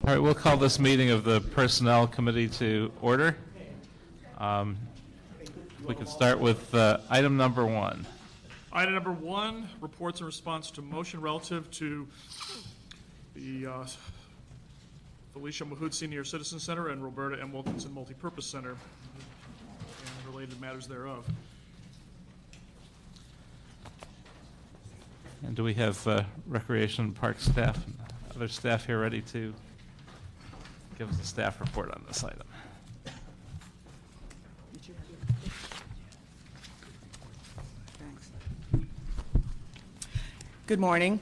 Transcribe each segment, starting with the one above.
All right, we'll call this meeting of the Personnel Committee to order. We can start with item number one. Item number one, reports in response to motion relative to the Felicia Mahood Senior Citizen Center and Roberta M. Wilkinson Multipurpose Center and related matters thereof. And do we have Recreation and Park staff and other staff here ready to give us a staff report on this item? Good morning.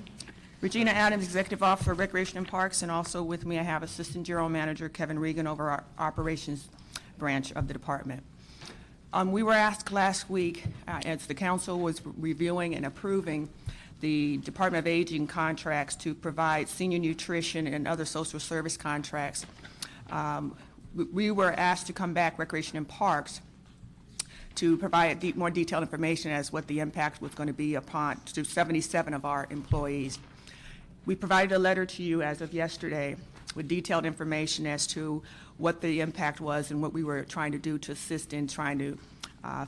Regina Adams, Executive Officer of Recreation and Parks, and also with me I have Assistant General Manager Kevin Regan over our Operations branch of the department. We were asked last week, as the council was reviewing and approving the Department of Aging contracts to provide senior nutrition and other social service contracts, we were asked to come back, Recreation and Parks, to provide more detailed information as what the impact was going to be upon to 77 of our employees. We provided a letter to you as of yesterday with detailed information as to what the impact was and what we were trying to do to assist in trying to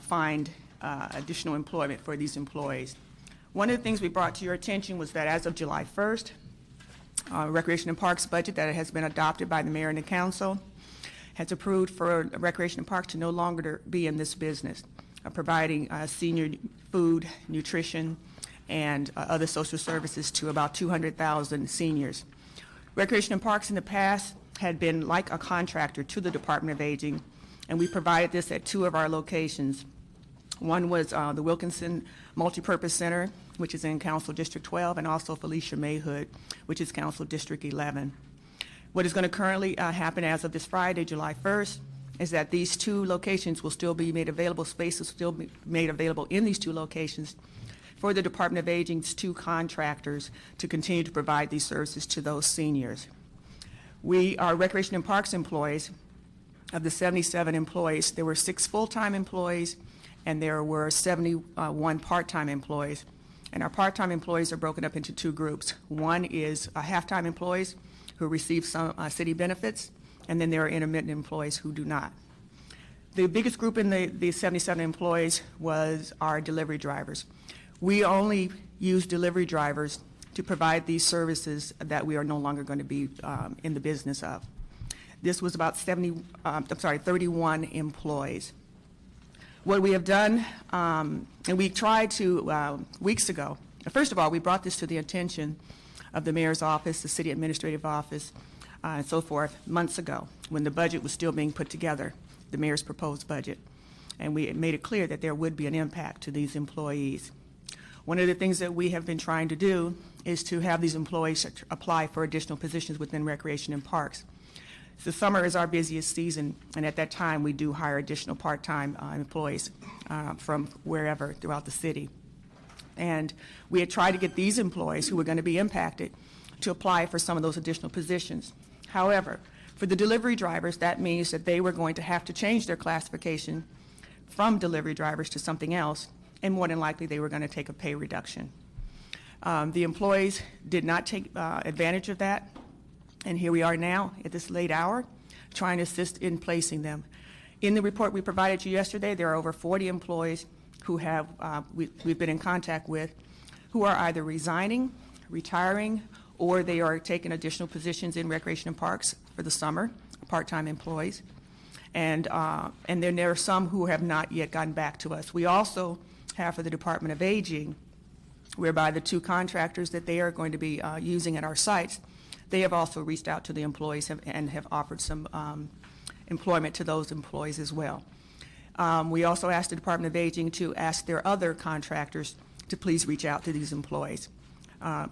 find additional employment for these employees. One of the things we brought to your attention was that as of July 1st, Recreation and Parks budget that has been adopted by the mayor and the council has approved for Recreation and Parks to no longer be in this business of providing senior food, nutrition, and other social services to about 200,000 seniors. Recreation and Parks in the past had been like a contractor to the Department of Aging, and we provided this at two of our locations. One was the Wilkinson Multipurpose Center, which is in Council District 12, and also Felicia Mahood, which is Council District 11. What is going to currently happen as of this Friday, July 1st, is that these two locations will still be made available, space will still be made available in these two locations for the Department of Aging's two contractors to continue to provide these services to those seniors. We are Recreation and Parks employees. Of the 77 employees, there were 6 full-time employees and there were 71 part-time employees. And our part-time employees are broken up into two groups. One is half-time employees who receive some city benefits, and then there are intermittent employees who do not. The biggest group in the 77 employees was our delivery drivers. We only use delivery drivers to provide these services that we are no longer going to be in the business of. This was about 31 employees. What we have done, and we tried to, weeks ago, first of all, we brought this to the attention of the mayor's office, the city administrative office, and so forth, months ago, when the budget was still being put together, the mayor's proposed budget. And we made it clear that there would be an impact to these employees. One of the things that we have been trying to do is to have these employees apply for additional positions within Recreation and Parks. The summer is our busiest season, and at that time we do hire additional part-time employees from wherever throughout the city. And we had tried to get these employees who were going to be impacted to apply for some of those additional positions. However, for the delivery drivers, that means that they were going to have to change their classification from delivery drivers to something else, and more than likely they were going to take a pay reduction. The employees did not take advantage of that, and here we are now at this late hour trying to assist in placing them. In the report we provided you yesterday, there are over 40 employees who have we've been in contact with who are either resigning, retiring, or they are taking additional positions in Recreation and Parks for the summer, part-time employees. And then there are some who have not yet gotten back to us. We also have for the Department of Aging, whereby the two contractors that they are going to be using at our sites, they have also reached out to the employees and have offered some employment to those employees as well. We also asked the Department of Aging to ask their other contractors to please reach out to these employees.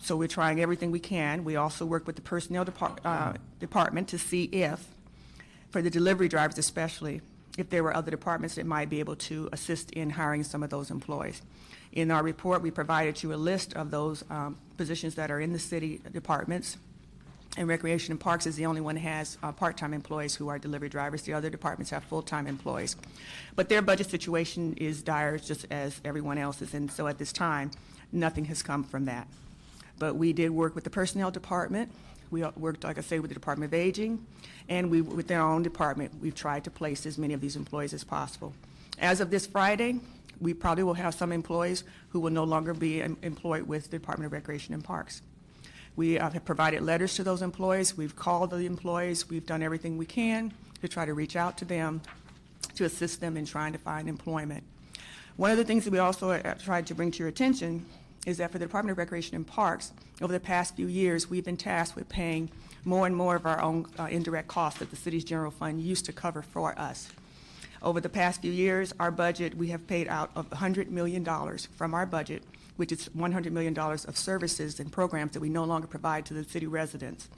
So we're trying everything we can. We also work with the Personnel Department to see if, for the delivery drivers especially, if there were other departments that might be able to assist in hiring some of those employees. In our report, we provided you a list of those positions that are in the city departments. And Recreation and Parks is the only one that has part-time employees who are delivery drivers. The other departments have full-time employees. But their budget situation is dire just as everyone else's, and so at this time, nothing has come from that. But we did work with the Personnel Department. We worked, like I say, with the Department of Aging, and within our own department, we've tried to place as many of these employees as possible. As of this Friday, we probably will have some employees who will no longer be employed with the Department of Recreation and Parks. We have provided letters to those employees. We've called the employees. We've done everything we can to try to reach out to them, to assist them in trying to find employment. One of the things that we also tried to bring to your attention is that for the Department of Recreation and Parks, over the past few years, we've been tasked with paying more and more of our own indirect costs that the city's general fund used to cover for us. Over the past few years, our budget, we have paid out of $100 million from our budget, which is $100 million of services and programs that we no longer provide to the city residents.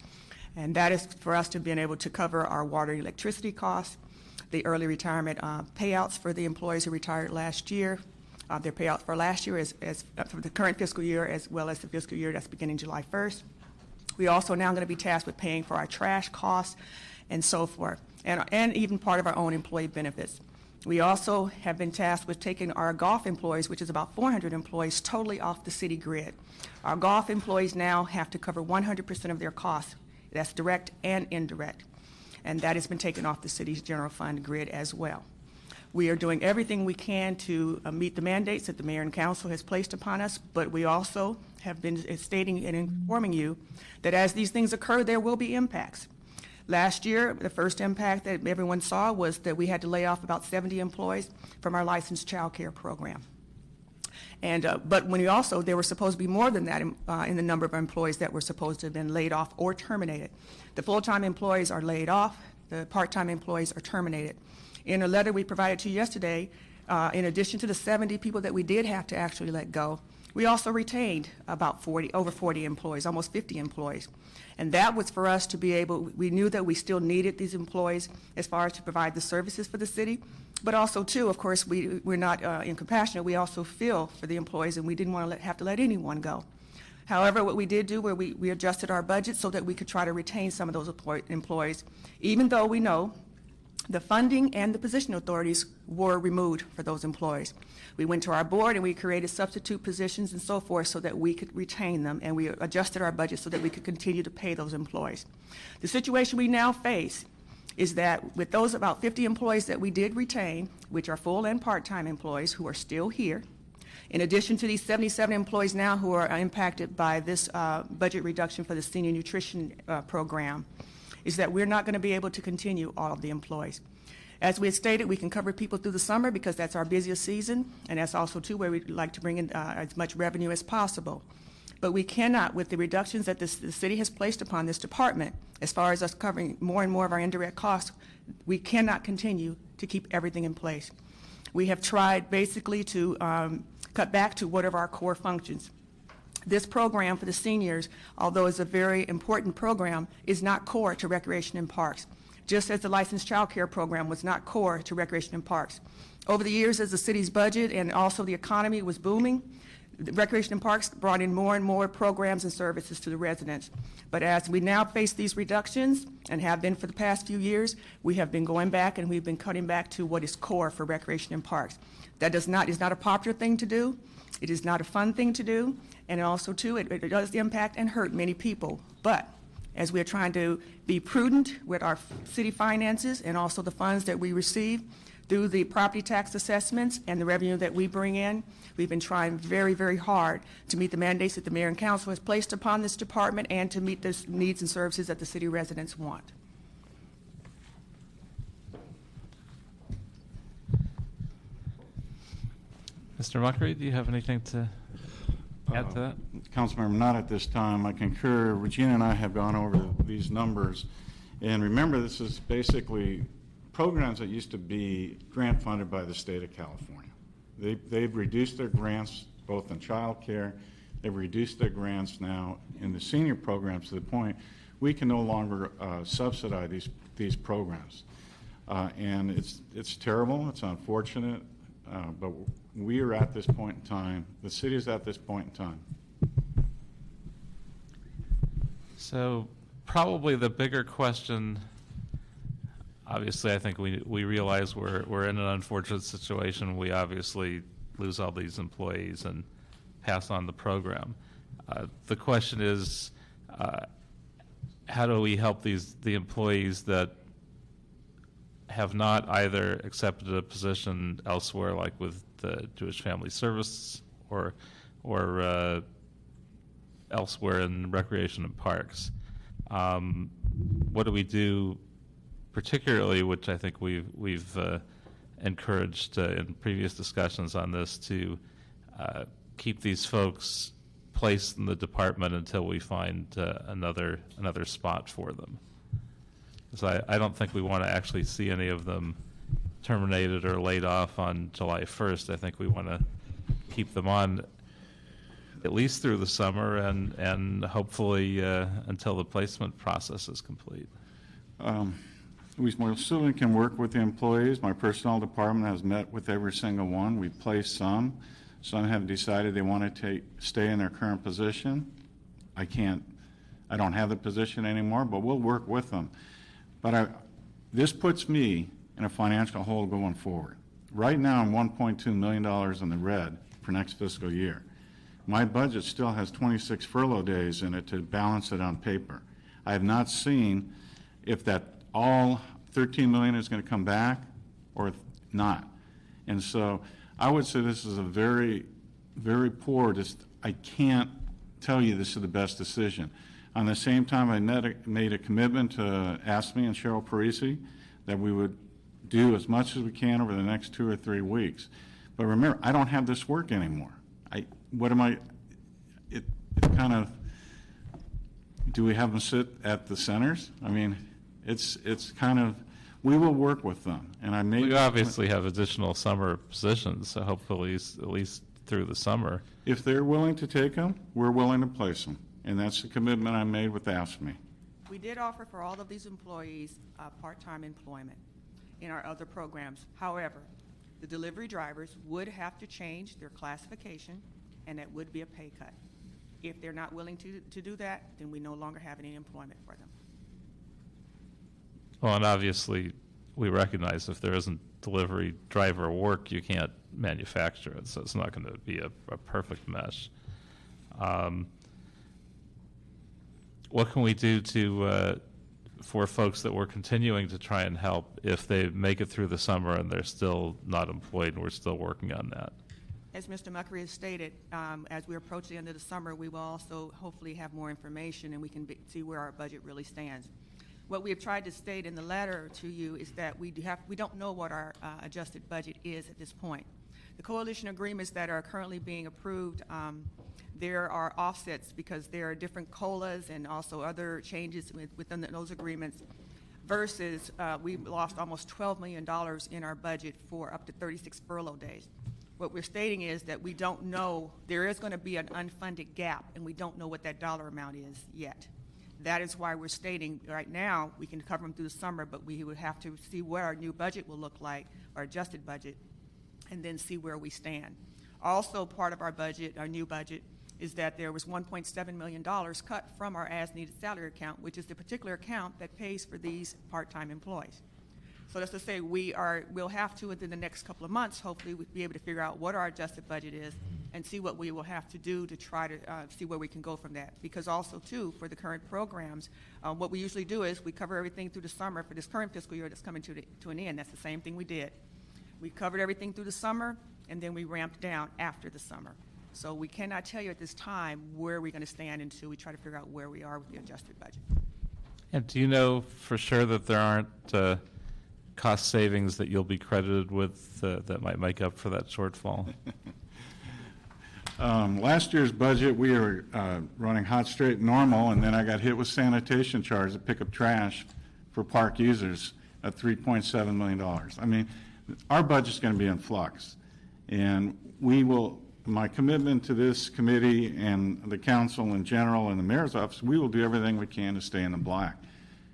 And that is for us to be able to cover our water and electricity costs, the early retirement payouts for the employees who retired last year, their payouts for last year for the current fiscal year as well as the fiscal year that's beginning July 1st. We also now going to be tasked with paying for our trash costs and so forth, and even part of our own employee benefits. We also have been tasked with taking our golf employees, which is about 400 employees, totally off the city grid. Our golf employees now have to cover 100% of their costs. That's direct and indirect. And that has been taken off the city's general fund grid as well. We are doing everything we can to meet the mandates that the mayor and council has placed upon us, but we also have been stating and informing you that as these things occur, there will be impacts. Last year, the first impact that everyone saw was that we had to lay off about 70 employees from our licensed child care program. And but when there were supposed to be more than that in the number of employees that were supposed to have been laid off or terminated. The full-time employees are laid off. The part-time employees are terminated. In a letter we provided to you yesterday, in addition to the 70 people that we did have to actually let go, we also retained about over 40 employees, almost 50 employees. And that was for us to be able, we knew that we still needed these employees as far as to provide the services for the city, but also too, of course, we're not incompassionate. We also feel for the employees, and we didn't want to have to let anyone go. However, what we did do where we adjusted our budget so that we could try to retain some of those employees, even though we know the funding and the position authorities were removed for those employees. We went to our board and we created substitute positions and so forth so that we could retain them, and we adjusted our budget so that we could continue to pay those employees. The situation we now face is that with those about 50 employees that we did retain, which are full and part-time employees who are still here, in addition to these 77 employees now who are impacted by this budget reduction for the senior nutrition program, is that we're not going to be able to continue all of the employees. As we had stated, we can cover people through the summer because that's our busiest season, and that's also, too, where we'd like to bring in as much revenue as possible. But we cannot, with the reductions that the city has placed upon this department, as far as us covering more and more of our indirect costs, we cannot continue to keep everything in place. We have tried basically to cut back to what are our core functions. This program for the seniors, although it's a very important program, is not core to Recreation and Parks, just as the licensed child care program was not core to Recreation and Parks. Over the years, as the city's budget and also the economy was booming, the Recreation and Parks brought in more and more programs and services to the residents. But as we now face these reductions, and have been for the past few years, we have been going back and we've been cutting back to what is core for Recreation and Parks. That is not a popular thing to do. It is not a fun thing to do. And also, too, it does impact and hurt many people. But as we are trying to be prudent with our city finances and also the funds that we receive through the property tax assessments and the revenue that we bring in, we've been trying very, very hard to meet the mandates that the mayor and council has placed upon this department and to meet the needs and services that the city residents want. Mr. Muckery, do you have anything to add to that? Councilmember, not at this time. I concur. Regina and I have gone over these numbers. And remember, this is basically programs that used to be grant funded by the state of California. They've reduced their grants both in child care. They've reduced their grants now in the senior programs to the point we can no longer subsidize these programs. And it's terrible. It's unfortunate. But we are at this point in time. The city is at this point in time. So probably the bigger question, obviously, I think we realize we're in an unfortunate situation. We obviously lose all these employees and pass on the program. The question is, how do we help the employees that have not either accepted a position elsewhere, like with the Jewish Family Service or elsewhere in recreation and parks. What do we do, particularly, which I think we've encouraged in previous discussions on this, to keep these folks placed in the department until we find another spot for them? So I don't think we want to actually see any of them terminated or laid off on July 1st. I think we want to keep them on at least through the summer and hopefully until the placement process is complete. We certainly can work with the employees. My personnel department has met with every single one. We placed some. Some have decided they want to stay in their current position. I don't have the position anymore, but we'll work with them. But this puts me in a financial hole going forward. Right now, I'm $1.2 million in the red for next fiscal year. My budget still has 26 furlough days in it to balance it on paper. I have not seen if that all 13 million is going to come back or not. And so I would say this is a very, very poor, I can't tell you this is the best decision. On the same time, I made a commitment to ASME and Cheryl Parisi that we would do as much as we can over the next 2 or 3 weeks. But remember, I don't have this work anymore. It kind of, do we have them sit at the centers? I mean, it's kind of, we will work with them. And I made. We obviously have additional summer positions, so hopefully at least through the summer. If they're willing to take them, we're willing to place them. And that's the commitment I made with ASME. We did offer for all of these employees part-time employment in our other programs. However, the delivery drivers would have to change their classification, and it would be a pay cut. If they're not willing to do that, then we no longer have any employment for them. Well, and obviously, we recognize if there isn't delivery driver work, you can't manufacture it, so it's not going to be a perfect mesh. What can we do for folks that we're continuing to try and help if they make it through the summer and they're still not employed and we're still working on that? As Mr. Muckery has stated, as we approach the end of the summer, we will also hopefully have more information and we can see where our budget really stands. What we have tried to state in the letter to you is that we don't know what our adjusted budget is at this point. The coalition agreements that are currently being approved, there are offsets because there are different COLAs and also other changes within those agreements versus we lost almost $12 million in our budget for up to 36 furlough days. What we're stating is that we don't know, there is going to be an unfunded gap, and we don't know what that dollar amount is yet. That is why we're stating right now we can cover them through the summer, but we would have to see what our new budget will look like, our adjusted budget, and then see where we stand. Also, part of our budget, our new budget, is that there was $1.7 million cut from our as-needed salary account, which is the particular account that pays for these part-time employees. So that's to say we'll have to, within the next couple of months, hopefully we'll be able to figure out what our adjusted budget is and see what we will have to do to try to see where we can go from that. Because also, too, for the current programs, what we usually do is we cover everything through the summer for this current fiscal year that's coming to an end. That's the same thing we did. We covered everything through the summer, and then we ramped down after the summer. So we cannot tell you at this time where we're going to stand until we try to figure out where we are with the adjusted budget. And do you know for sure that there aren't cost savings that you'll be credited with that might make up for that shortfall? Last year's budget, we were running hot, straight, normal, and then I got hit with sanitation charges to pick up trash for park users at $3.7 million. I mean, our budget's going to be in flux, and my commitment to this committee and the council in general and the mayor's office, we will do everything we can to stay in the black.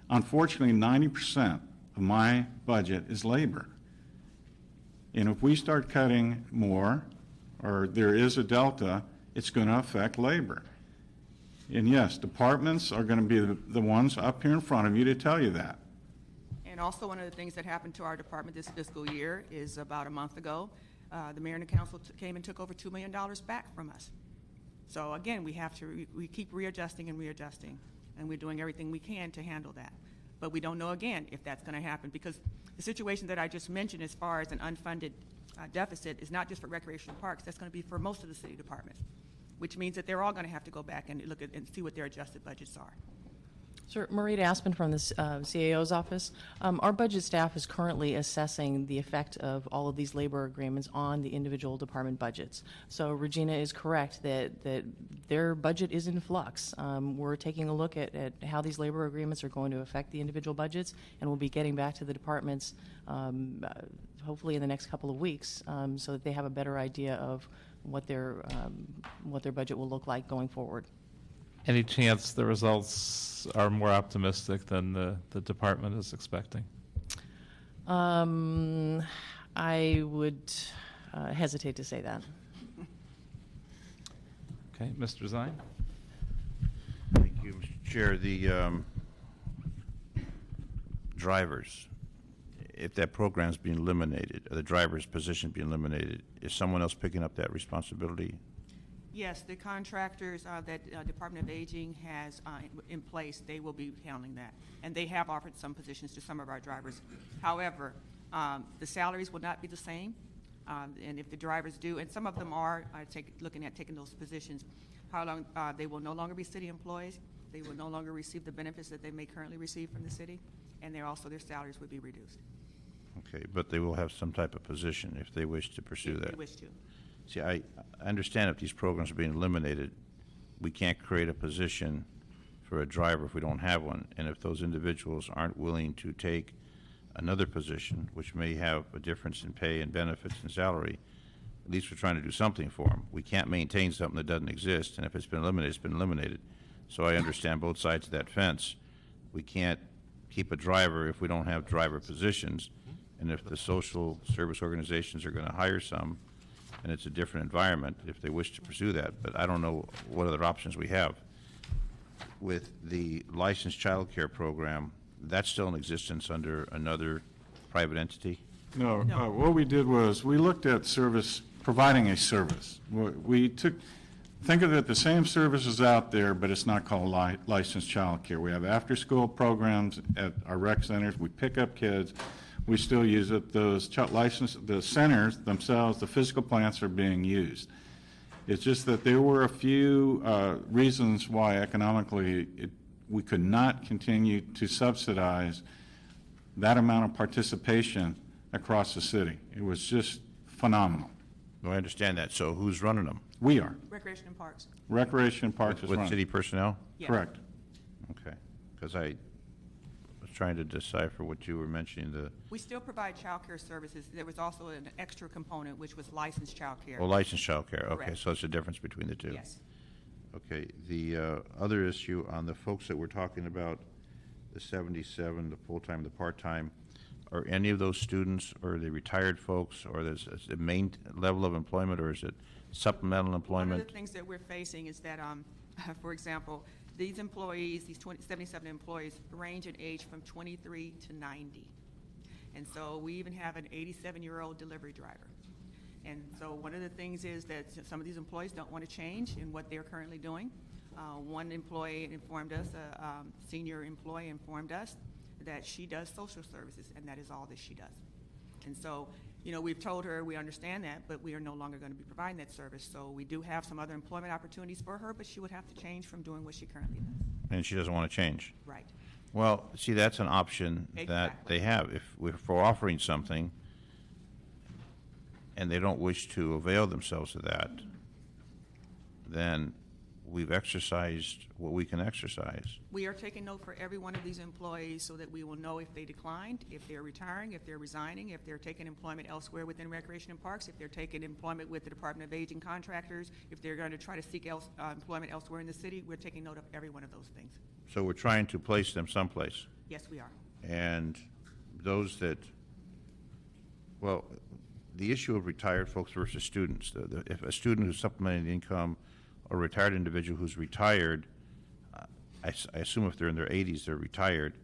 Unfortunately, 90% of my budget is labor. And if we start cutting more, or there is a delta, it's going to affect labor. And yes, departments are going to be the ones up here in front of you to tell you that. And also one of the things that happened to our department this fiscal year is about a month ago, the mayor and the council came and took over $2 million back from us. So again, we keep readjusting and readjusting. and we're doing everything we can to handle that. But we don't know, again, if that's going to happen, because the situation that I just mentioned as far as an unfunded deficit is not just for recreation parks. That's going to be for most of the city departments, which means that they're all going to have to go back and look at and see what their adjusted budgets are. Sir, Marita Aspen from the CAO's office. Our budget staff is currently assessing the effect of all of these labor agreements on the individual department budgets. So Regina is correct that their budget is in flux. We're taking a look at how these labor agreements are going to affect the individual budgets, and we'll be getting back to the departments hopefully in the next couple of weeks so that they have a better idea of what their budget will look like going forward. Any chance the results are more optimistic than the department is expecting? I would hesitate to say that. Okay, Mr. Zine? Thank you, Mr. Chair. The drivers, if that program's being eliminated, or the driver's position being eliminated, is someone else picking up that responsibility? Yes, the contractors that Department of Aging has in place, they will be handling that. And they have offered some positions to some of our drivers. However, the salaries will not be the same. And if the drivers do, and some of them are looking at taking those positions, how long they will no longer be city employees. They will no longer receive the benefits that they may currently receive from the city. And their salaries would be reduced. Okay, but they will have some type of position if they wish to pursue If that. they wish to. See, I understand if these programs are being eliminated, we can't create a position for a driver if we don't have one. And if those individuals aren't willing to take another position, which may have a difference in pay and benefits and salary, at least we're trying to do something for them. We can't maintain something that doesn't exist, and if it's been eliminated, it's been eliminated. So I understand both sides of that fence. We can't keep a driver if we don't have driver positions, and if the social service organizations are going to hire some, and it's a different environment if they wish to pursue that. But I don't know what other options we have. With the licensed child care program, that's still in existence under another private entity? No, No. what we did was, we looked at providing a service. Think of it, the same service is out there, but it's not called licensed child care. We have after-school programs at our rec centers. We pick up kids. We still use it. The centers themselves, the physical plants are being used. It's just that there were a few reasons why economically we could not continue to subsidize that amount of participation across the city. It was just phenomenal. No, I understand that. So who's running them? We are. Recreation and Parks. Recreation and Parks is With running. city personnel? Yeah. Correct. Okay. Because I was trying to decipher what you were mentioning, We still provide child care services. There was also an extra component, which was licensed child care. licensed child care. Okay, Correct. so it's a difference between the two. Yes. Okay, the other issue on the folks that we're talking about, the 77, the full-time, the part-time, are any of those students, or are they retired folks, or is the main level of employment, or is it supplemental One of employment? the things that we're facing is that, for example, these employees, 77 employees, range in age from 23 to 90. And so we even have an 87-year-old delivery driver. And so one of the things is that some of these employees don't want to change in what they're currently doing. One employee informed us, a senior employee informed us that she does social services, and that is all that she does. And so, we've told her we understand that, but we are no longer going to be providing that service. So we do have some other employment opportunities for her, but she would have to change from doing what she currently does. And she doesn't want to change. Right. Well, see, that's an option that Exactly. they have. If we're offering something and they don't wish to avail themselves of that, then we've exercised what we can exercise. We are taking note for every one of these employees so that we will know if they declined, if they're retiring, if they're resigning, if they're taking employment elsewhere within Recreation and Parks, if they're taking employment with the Department of Aging contractors, if they're going to try to seek employment elsewhere in the city. We're taking note of every one of those things. So we're trying to place them someplace. Yes, we are. And those that, well, the issue of retired folks versus students, if a student who's supplementing income, or a retired individual who's retired, I assume if they're in their 80s, they're retired,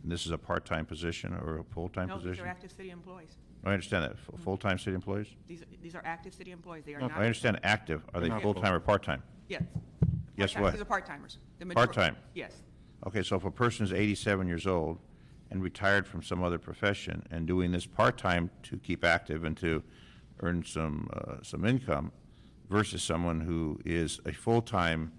and this is a part-time position or a full-time No, these position? are active city employees. I understand that. Full-time city employees? These are active city employees. They are No, not. I understand active. Are they Not full-time or part-time? Yes. Yes, Part-time. what? These are part-timers. The majority- Part-time? Yes. Okay, so if a person is 87 years old and retired from some other profession and doing this part-time to keep active and to earn some income versus someone who is a full-time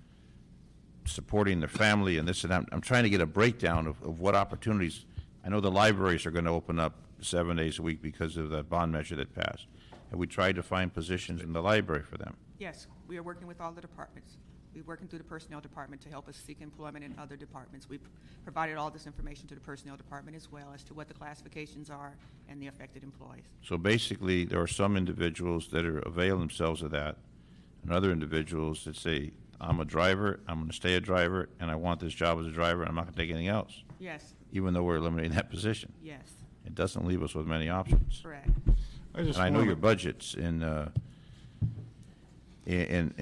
supporting their family and this, and I'm trying to get a breakdown of what opportunities. I know the libraries are going to open up 7 days a week because of the bond measure that passed. Have we tried to find positions in the library for them? Yes, we are working with all the departments. We're working through the Personnel Department to help us seek employment in other departments. We've provided all this information to the Personnel Department as well as to what the classifications are and the affected employees. So basically, there are some individuals that are avail themselves of that, and other individuals that say, I'm a driver, I'm going to stay a driver, and I want this job as a driver, and I'm not going to take anything else, Yes, even though we're eliminating that position. yes, It doesn't leave us with many options. correct. And I know your budget's in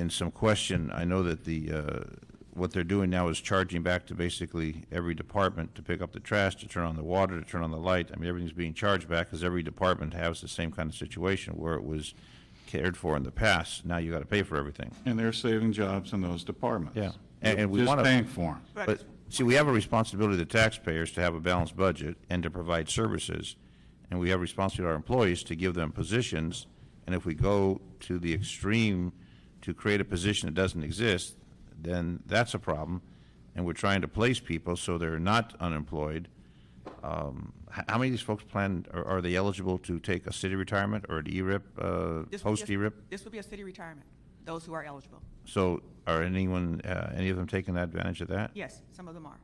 some question. I know that what they're doing now is charging back to basically every department to pick up the trash, to turn on the water, to turn on the light. I mean, everything's being charged back because every department has the same kind of situation where it was cared for in the past. Now you got to pay for everything. And they're saving jobs in those departments. Yeah. And we Just want to paying for them. But, see, we have a responsibility to taxpayers to have a balanced budget and to provide services, and we have a responsibility to our employees to give them positions, and if we go to the extreme to create a position that doesn't exist, then that's a problem, and we're trying to place people so they're not unemployed. How many of these folks are they eligible to take a city retirement or an ERIP, post-ERIP? This would be a city retirement, those who are eligible. So are any of them taking advantage of that? Yes, some of them are.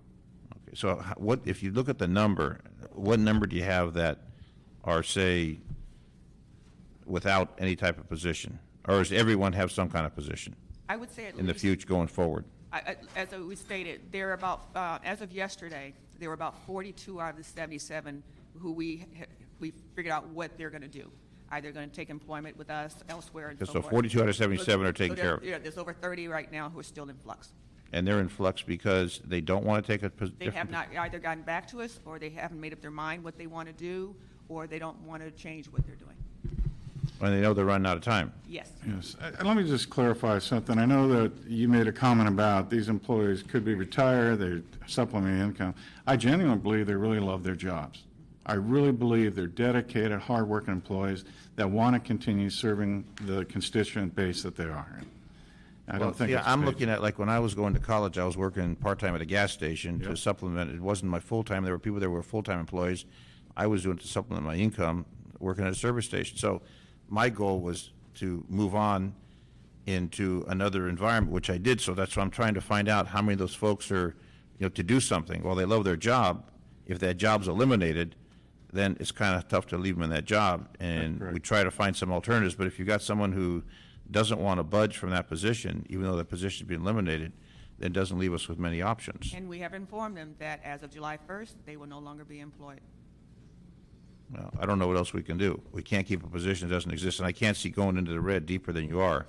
Okay, so what, if you look at the number, what number do you have that are, say, without any type of position? Or does everyone have some kind of position I would say at in the least, future going forward? as we stated, there are about, as of yesterday, there were about 42 out of the 77 who we figured out what they're going to do. Either going to take employment with us elsewhere and so So forth. 42 out of 77 are taken care of. Yeah, there's over 30 right now who are still in flux. And they're in flux because they don't want to take a position? They have not either gotten back to us, or they haven't made up their mind what they want to do, or they don't want to change what they're doing. When they know they're running out of time? Yes. Yes. Let me just clarify something. I know that you made a comment about these employees could be retired, they're supplementing income. I genuinely believe they really love their jobs. I really believe they're dedicated, hardworking employees that want to continue serving the constituent base that they are in. I don't think Yeah, it's I'm paid. looking at, like, when I was going to college, I was working part-time at a gas station to supplement. It wasn't my full-time. There were people that were full-time employees. I was doing it to supplement my income, working at a service station. So my goal was to move on into another environment, which I did. So that's why I'm trying to find out how many of those folks are, to do something. Well, they love their job. If that job's eliminated, then it's kind of tough to leave them in that job. And correct. we try to find some alternatives. But if you've got someone who doesn't want to budge from that position, even though that position's been eliminated, then it doesn't leave us with many options. And we have informed them that as of July 1st, they will no longer be employed. Well, I don't know what else we can do. We can't keep a position that doesn't exist, and I can't see going into the red deeper than you are.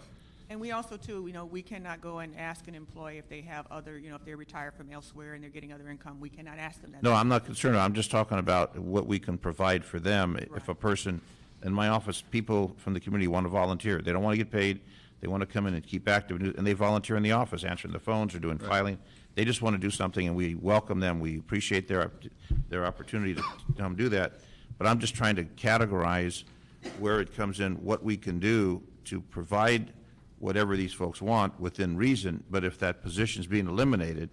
And we also, too, we cannot go and ask an employee if they have other, if they're retired from elsewhere and they're getting other income. We cannot ask them that. No, I'm not concerned. I'm just talking about what we can provide for them. If a person, in my office, people from the community want to volunteer. They don't want to get paid. They want to come in and keep active, and they volunteer in the office, answering the phones or doing filing. They just want to do something, and we welcome them. We appreciate their opportunity to do that. But I'm just trying to categorize where it comes in, what we can do to provide whatever these folks want within reason. But if that position's being eliminated,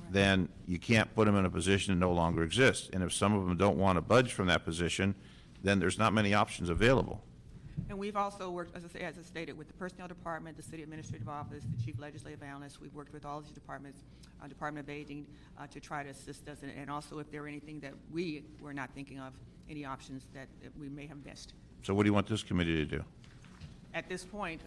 then you can't put them in a position that no longer exists. And if some of them don't want to budge from that position, then there's not many options available. And we've also worked, as I stated, with the Personnel Department, the City Administrative Office, the Chief Legislative Analyst. We've worked with all these departments, Department of Aging, to try to assist us, and also if there were anything that we were not thinking of, any options that we may have missed. So what do you want this committee to do? At this point,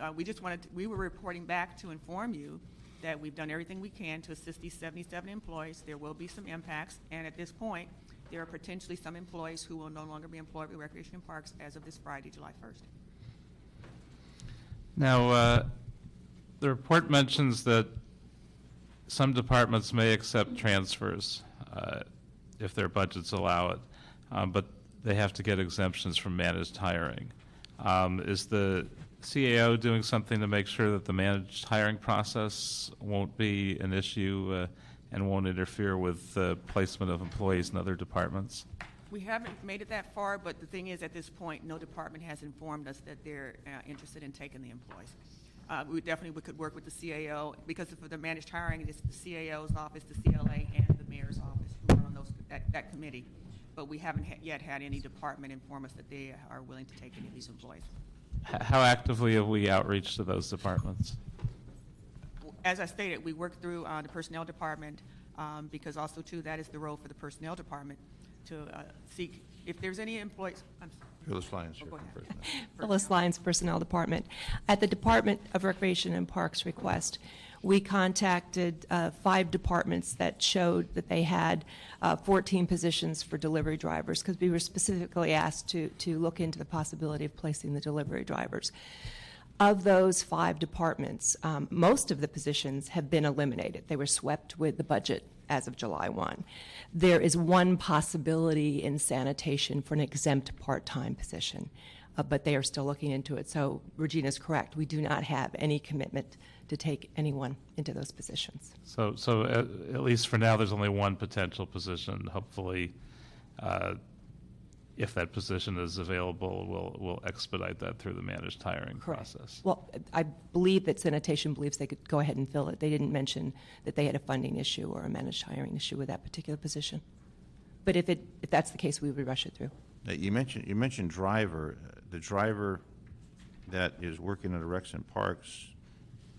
we were reporting back to inform you that we've done everything we can to assist these 77 employees. There will be some impacts, and at this point, there are potentially some employees who will no longer be employed with Recreation and Parks as of this Friday, July 1st. Now, the report mentions that some departments may accept transfers if their budgets allow it, but they have to get exemptions from managed hiring. Is the CAO doing something to make sure that the managed hiring process won't be an issue and won't interfere with the placement of employees in other departments? We haven't made it that far, but the thing is, at this point, no department has informed us that they're interested in taking the employees. We could work with the CAO, because for the managed hiring, it's the CAO's office, the CLA, and the mayor's office who are on that committee. But we haven't yet had any department inform us that they are willing to take any of these employees. How actively have we outreached to those departments? As I stated, we work through the personnel department, because also, too, that is the role for the personnel department to seek, if there's any employees. Phyllis Lyons Oh, here go from ahead. Personnel. Phyllis Lyons, Personnel Department. At the Department of Recreation and Parks request, we contacted 5 departments that showed that they had 14 positions for delivery drivers, because we were specifically asked to look into the possibility of placing the delivery drivers. Of those 5 departments, most of the positions have been eliminated. They were swept with the budget as of July 1. There is one possibility in sanitation for an exempt part-time position, but they are still looking into it. So Regina's correct. We do not have any commitment to take anyone into those positions. So at least for now, there's only one potential position. Hopefully, if that position is available, we'll expedite that through the managed hiring process. Well, I believe that sanitation believes they could go ahead and fill it. They didn't mention that they had a funding issue or a managed hiring issue with that particular position. But if that's the case, we would rush it through. You mentioned driver. The driver that is working at Recs and Parks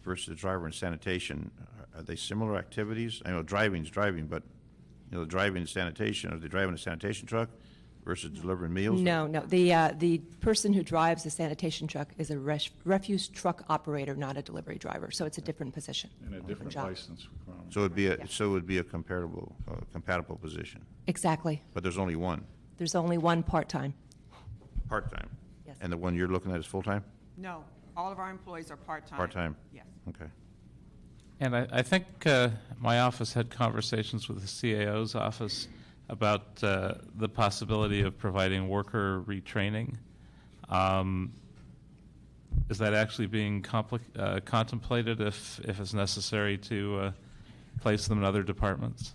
versus the driver in sanitation, are they similar activities? I know driving's driving, but driving and sanitation, are they driving a sanitation truck versus delivering meals? No. The person who drives the sanitation truck is a refuse truck operator, not a delivery driver. So it's a different position. And a different job. license requirement. So it would be a compatible position. Exactly. But there's only one There's only one part-time. part-time. Yes. And the one you're looking at is full-time? No, all of our employees are part-time. Part-time. Yes. Okay. And I think my office had conversations with the CAO's office about the possibility of providing worker retraining. Is that actually being contemplated if it's necessary to place them in other departments?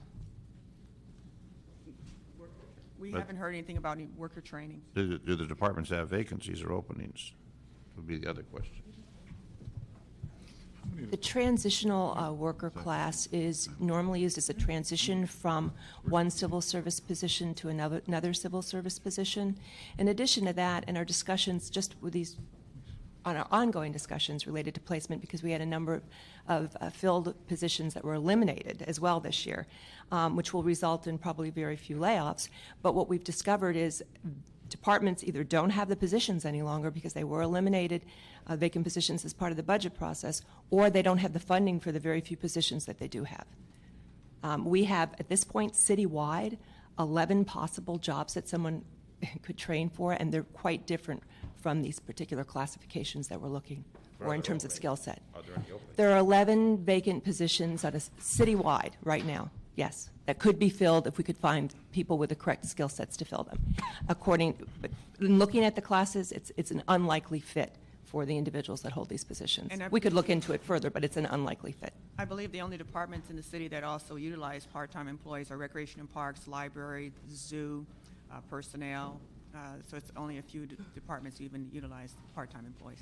We But- haven't heard anything about any worker training. Do the departments have vacancies or openings? Would be the other question. The transitional worker class is normally used as a transition from one civil service position to another civil service position. In addition to that, in our discussions, just with these, on our ongoing discussions related to placement, because we had a number of filled positions that were eliminated as well this year, which will result in probably very few layoffs. But what we've discovered is departments either don't have the positions any longer because they were eliminated, vacant positions as part of the budget process, or they don't have the funding for the very few positions that they do have. We have, at this point, citywide, 11 possible jobs that someone could train for, and they're quite different from these particular classifications that we're looking for in terms of skill set. Are there any openings? There are 11 vacant positions at a citywide right now, yes, that could be filled if we could find people with the correct skill sets to fill them. But in looking at the classes, it's an unlikely fit for the individuals that hold these positions. And We could look into it further, but it's an unlikely fit. I believe the only departments in the city that also utilize part-time employees are Recreation and Parks, Library, Zoo, Personnel. So it's only a few departments even utilize part-time employees.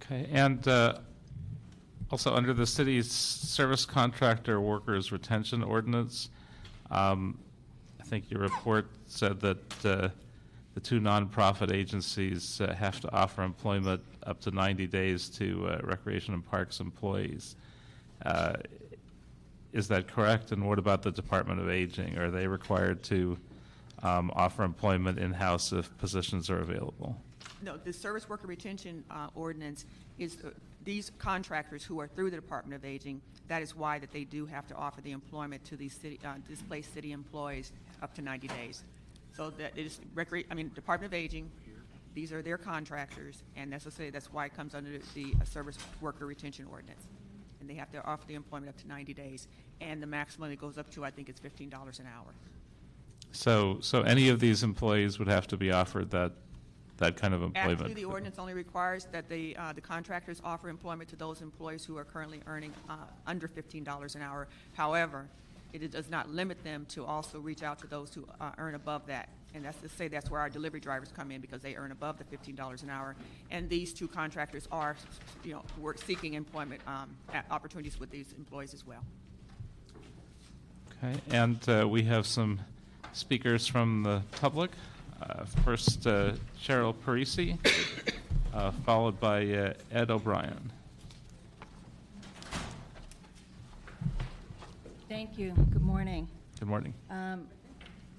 Okay, and also under the city's service contractor workers retention ordinance, I think your report said that the 2 nonprofit agencies have to offer employment up to 90 days to Recreation and Parks employees. Is that correct? And what about the Department of Aging? Are they required to offer employment in-house if positions are available? No, the service worker retention ordinance is these contractors who are through the Department of Aging. That is why that they do have to offer the employment to these displaced city employees up to 90 days. So that it is Department of Aging. These are their contractors, and necessarily that's why it comes under the service worker retention ordinance. And they have to offer the employment up to 90 days, and the maximum it goes up to, I think, it's $15 an hour. So any of these employees would have to be offered that that kind of employment. Actually, the ordinance only requires that the contractors offer employment to those employees who are currently earning under $15 an hour. However, it does not limit them to also reach out to those who earn above that. And that's to say that's where our delivery drivers come in, because they earn above the $15 an hour. And these two contractors are, seeking employment opportunities with these employees as well. Okay, and we have some speakers from the public. First, Cheryl Parisi, followed by Ed O'Brien. Thank you. Good morning. Good morning.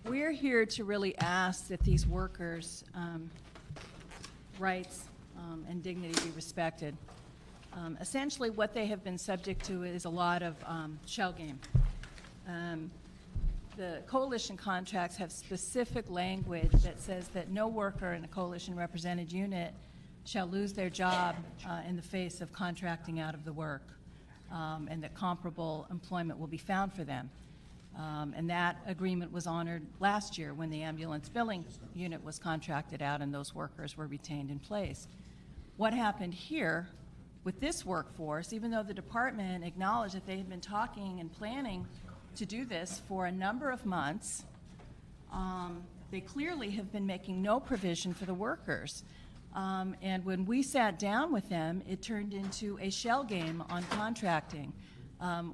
We're here to really ask that these workers' rights and dignity be respected. Essentially, what they have been subject to is a lot of shell game. The coalition contracts have specific language that says that no worker in a coalition represented unit shall lose their job in the face of contracting out of the work, and that comparable employment will be found for them. And that agreement was honored last year when the ambulance billing unit was contracted out and those workers were retained in place. What happened here with this workforce, even though the department acknowledged that they had been talking and planning to do this for a number of months, they clearly have been making no provision for the workers. And when we sat down with them, it turned into a shell game on contracting.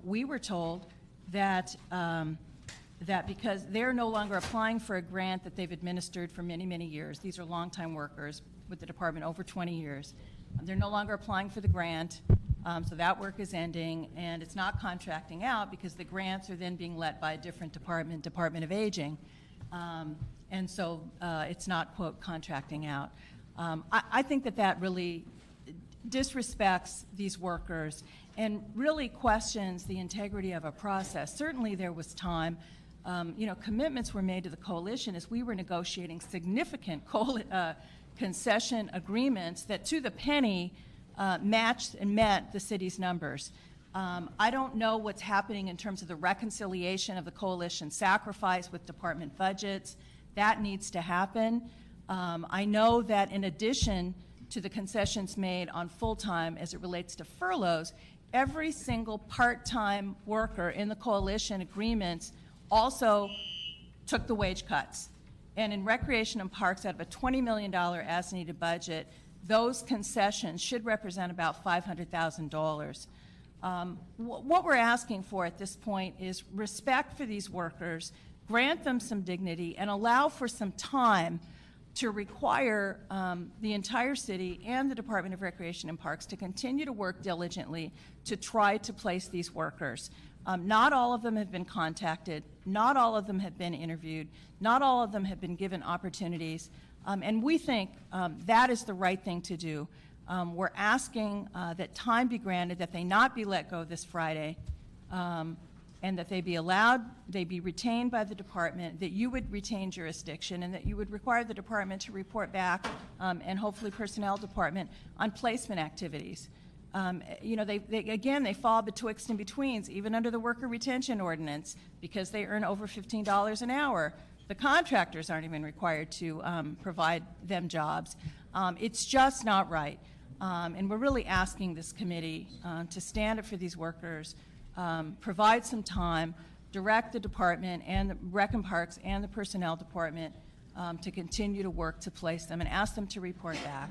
We were told that because they're no longer applying for a grant that they've administered for many, many years. These are longtime workers with the department, over 20 years. They're no longer applying for the grant, so that work is ending, and it's not contracting out because the grants are then being let by a different department, Department of Aging, and so it's not, quote, contracting out. I think that really disrespects these workers and really questions the integrity of a process. Certainly there was time. Commitments were made to the coalition as we were negotiating significant concession agreements that to the penny matched and met the city's numbers. I don't know what's happening in terms of the reconciliation of the coalition sacrifice with department budgets. That needs to happen. I know that in addition to the concessions made on full-time as it relates to furloughs, every single part-time worker in the coalition agreements also took the wage cuts. And in Recreation and Parks, out of a $20 million as-needed budget, those concessions should represent about $500,000. What we're asking for at this point is respect for these workers, grant them some dignity, and allow for some time to require the entire city and the Department of Recreation and Parks to continue to work diligently to try to place these workers. Not all of them have been contacted. Not all of them have been interviewed. Not all of them have been given opportunities. And we think that is the right thing to do. We're asking that time be granted, that they not be let go this Friday, and that they be retained by the department, that you would retain jurisdiction, and that you would require the department to report back, and hopefully personnel department, on placement activities. They fall betwixt and betweens, even under the worker retention ordinance, because they earn over $15 an hour. The contractors aren't even required to provide them jobs. It's just not right. And we're really asking this committee to stand up for these workers, provide some time, direct the department and the Rec and Parks and the personnel department to continue to work to place them, and ask them to report back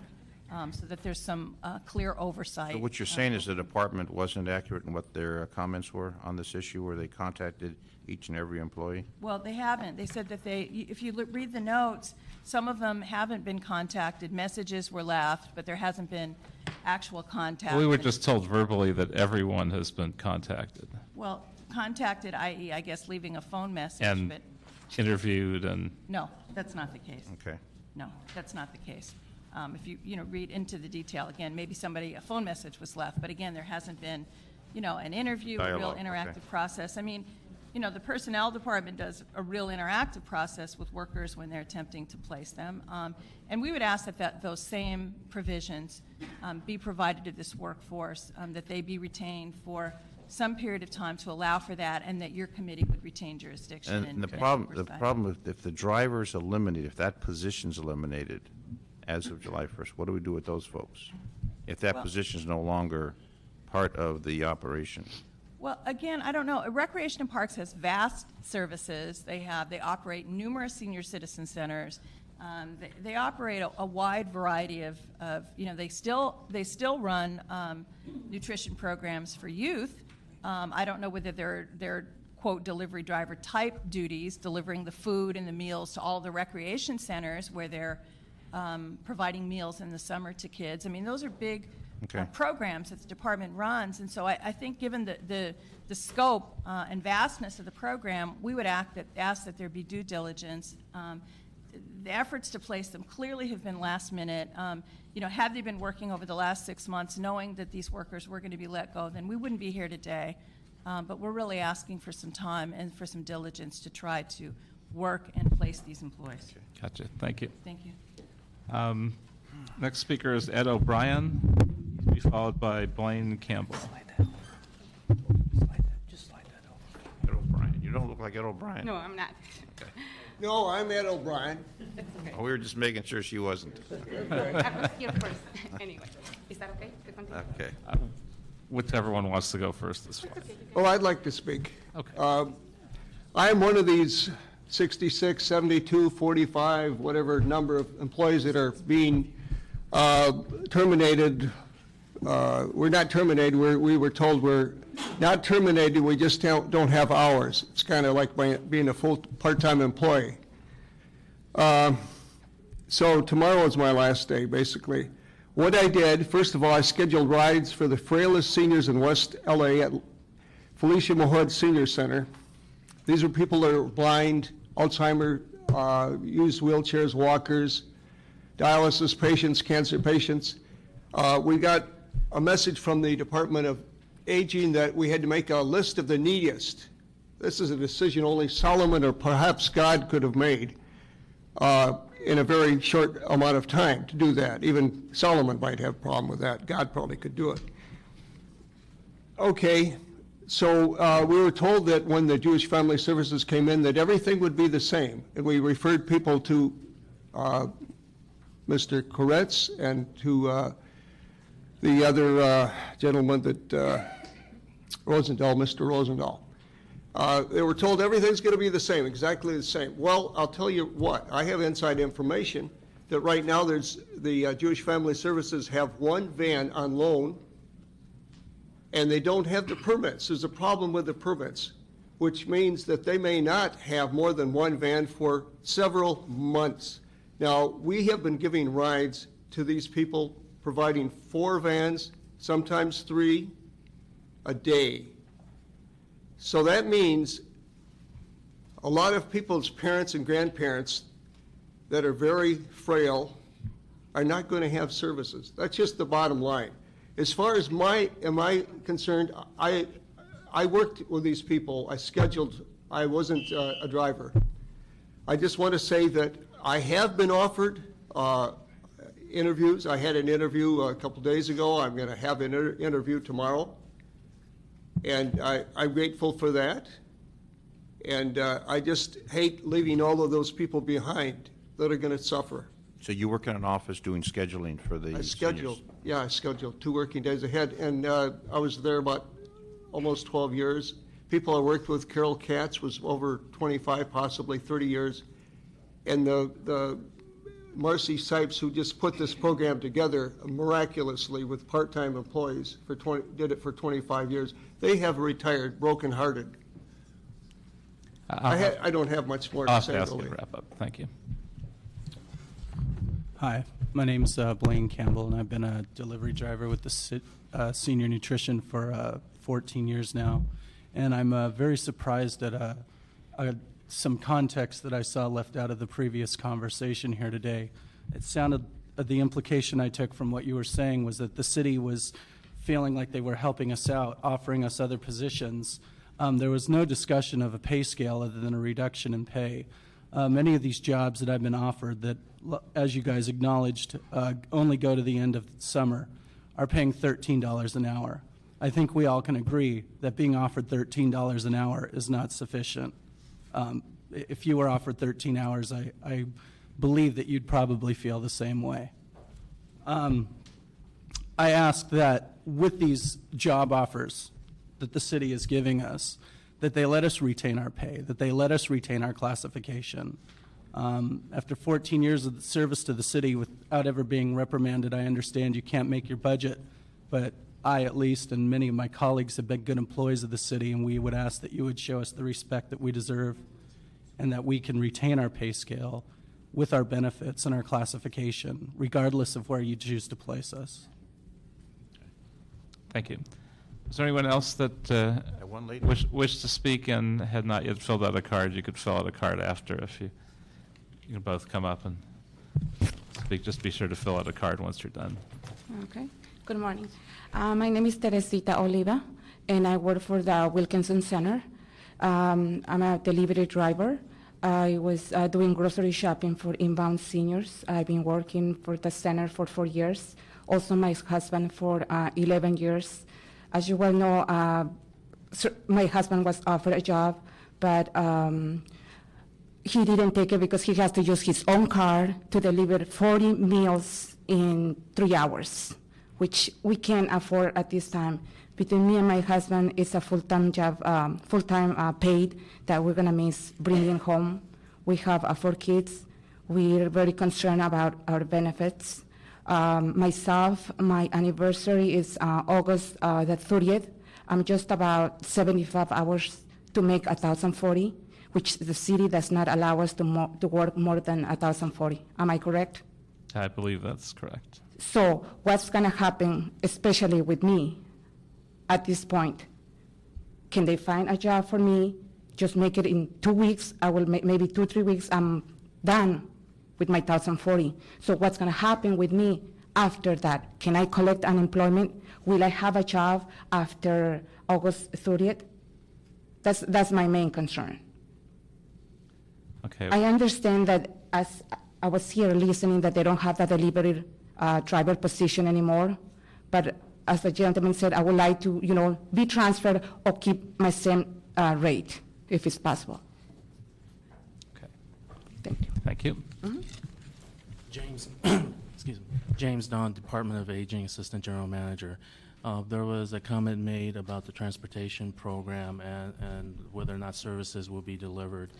so that there's some clear oversight. So what you're saying is the department wasn't accurate in what their comments were on this issue, where they contacted each and every employee? Well, they haven't. They said that if you read the notes, some of them haven't been contacted. Messages were left, but there hasn't been actual contact. We were just told verbally that everyone has been contacted. Well, contacted, i.e., I guess, leaving a phone message. And but interviewed and... No, that's not the case. Okay. No, that's not the case. If you read into the detail, again, maybe a phone message was left, but again, there hasn't been, an interview, Dialogue, a real interactive okay. process. I mean, the personnel department does a real interactive process with workers when they're attempting to place them. And we would ask that those same provisions be provided to this workforce, that they be retained for some period of time to allow for that, and that your committee would retain jurisdiction. And the problem, if the driver's eliminated, if that position's eliminated, as of July 1st? What do we do with those folks if that position is no longer part of the operation? Well, again, I don't know. Recreation and Parks has vast services. They operate numerous senior citizen centers. They operate a wide variety of they still run nutrition programs for youth. I don't know whether they're quote delivery driver type duties, delivering the food and the meals to all the recreation centers where they're providing meals in the summer to kids. I mean, those are big programs that the department runs, and so I think given the scope and vastness of the program, we would ask that there be due diligence. The efforts to place them clearly have been last minute. Had they been working over the last 6 months knowing that these workers were going to be let go, then we wouldn't be here today. But we're really asking for some time and for some diligence to try to work and place these employees. Gotcha. Thank you. Thank you. Next speaker is Ed O'Brien, to be followed by Blaine Campbell. Ed O'Brien. You don't look like Ed O'Brien. No, I'm not. No, I'm Ed O'Brien. Oh, we were just making sure she wasn't. I was here first. Anyway, is that okay to continue? Okay. Whichever one wants to go first is fine. Oh, I'd like to speak. Okay. I'm one of these 66, 72, 45, whatever number of employees that are being terminated. We're not terminated. We were told we're not terminated. We just don't have hours. It's kind of like being a full part-time employee. So tomorrow is my last day, basically. What I did, first of all, I scheduled rides for the frailest seniors in West LA at Felicia Mahood Senior Center. These are people that are blind, Alzheimer, use wheelchairs, walkers, dialysis patients, cancer patients. We got a message from the Department of Aging that we had to make a list of the neediest. This is a decision only Solomon or perhaps God could have made in a very short amount of time to do that. Even Solomon might have a problem with that. God probably could do it. Okay, so we were told that when the Jewish Family Services came in that everything would be the same. And we referred people to Mr. Koretz and to the other gentleman that, Mr. Rosendahl. They were told everything's going to be the same, exactly the same. Well, I'll tell you what, I have inside information that right now there's the Jewish Family Services have one van on loan, and they don't have the permits. There's a problem with the permits, which means that they may not have more than one van for several months. Now, we have been giving rides to these people, providing 4 vans, sometimes 3, a day. So that means a lot of people's parents and grandparents that are very frail are not going to have services. That's just the bottom line. As far as am I concerned, I worked with these people. I wasn't a driver. I just want to say that I have been offered interviews. I had an interview a couple days ago. I'm going to have an interview tomorrow. And I'm grateful for that. And I just hate leaving all of those people behind that are going to suffer. So you work in an office doing scheduling for the I scheduled 2 working days ahead. And I was there about almost 12 years. People I worked with, Carol Katz was over 25, possibly 30 years. And the Marcy Sipes, who just put this program together miraculously with part-time employees, did it for 25 years. They have retired, brokenhearted. I don't have much more I'll to have to say. ask you Really. to wrap up. Thank you. Hi, my name's Blaine Campbell, and I've been a delivery driver with the Senior Nutrition for 14 years now. And I'm very surprised at some context that I saw left out of the previous conversation here today. It sounded, the implication I took from what you were saying was that the city was feeling like they were helping us out, offering us other positions. There was no discussion of a pay scale other than a reduction in pay. Many of these jobs that I've been offered that, as you guys acknowledged, only go to the end of summer are paying $13 an hour. I think we all can agree that being offered $13 an hour is not sufficient. If you were offered 13 hours, I believe that you'd probably feel the same way. I ask that with these job offers that the city is giving us, that they let us retain our pay, that they let us retain our classification. After 14 years of service to the city without ever being reprimanded, I understand you can't make your budget, but I, at least, and many of my colleagues have been good employees of the city, and we would ask that you would show us the respect that we deserve and that we can retain our pay scale with our benefits and our classification, regardless of where you choose to place us. Thank you. Is there anyone else that one lady. wish to speak and had not yet filled out a card? You could fill out a card after if you can both come up and speak. Just be sure to fill out a card once you're done. Okay. Good morning. My name is Teresita Oliva, and I work for the Wilkinson Center. I'm a delivery driver. I was doing grocery shopping for inbound seniors. I've been working for the center for 4 years. Also, my husband for 11 years. As you well know, my husband was offered a job, but he didn't take it because he has to use his own car to deliver 40 meals in 3 hours, which we can't afford at this time. Between me and my husband, it's a full-time job, full-time paid that we're gonna miss bringing home. We have 4 kids. We're very concerned about our benefits. Myself, my anniversary is August the 30th. I'm just about 75 hours to make 1,040, which the city does not allow us to work more than 1,040. Am I correct? I believe that's correct. So what's going to happen, especially with me, at this point? Can they find a job for me? Just make it in 2 weeks. I will make maybe 2-3 weeks. I'm done with my 1,040. So what's going to happen with me after that? Can I collect unemployment? Will I have a job after August 30th? That's my main concern. Okay. I understand that as I was here listening that they don't have the delivery driver position anymore, but as the gentleman said, I would like to, be transferred or keep my same rate if it's possible. Okay. Thank you. Thank you. James, excuse me, James Don, Department of Aging, Assistant General Manager. There was a comment made about the transportation program and whether or not services will be delivered.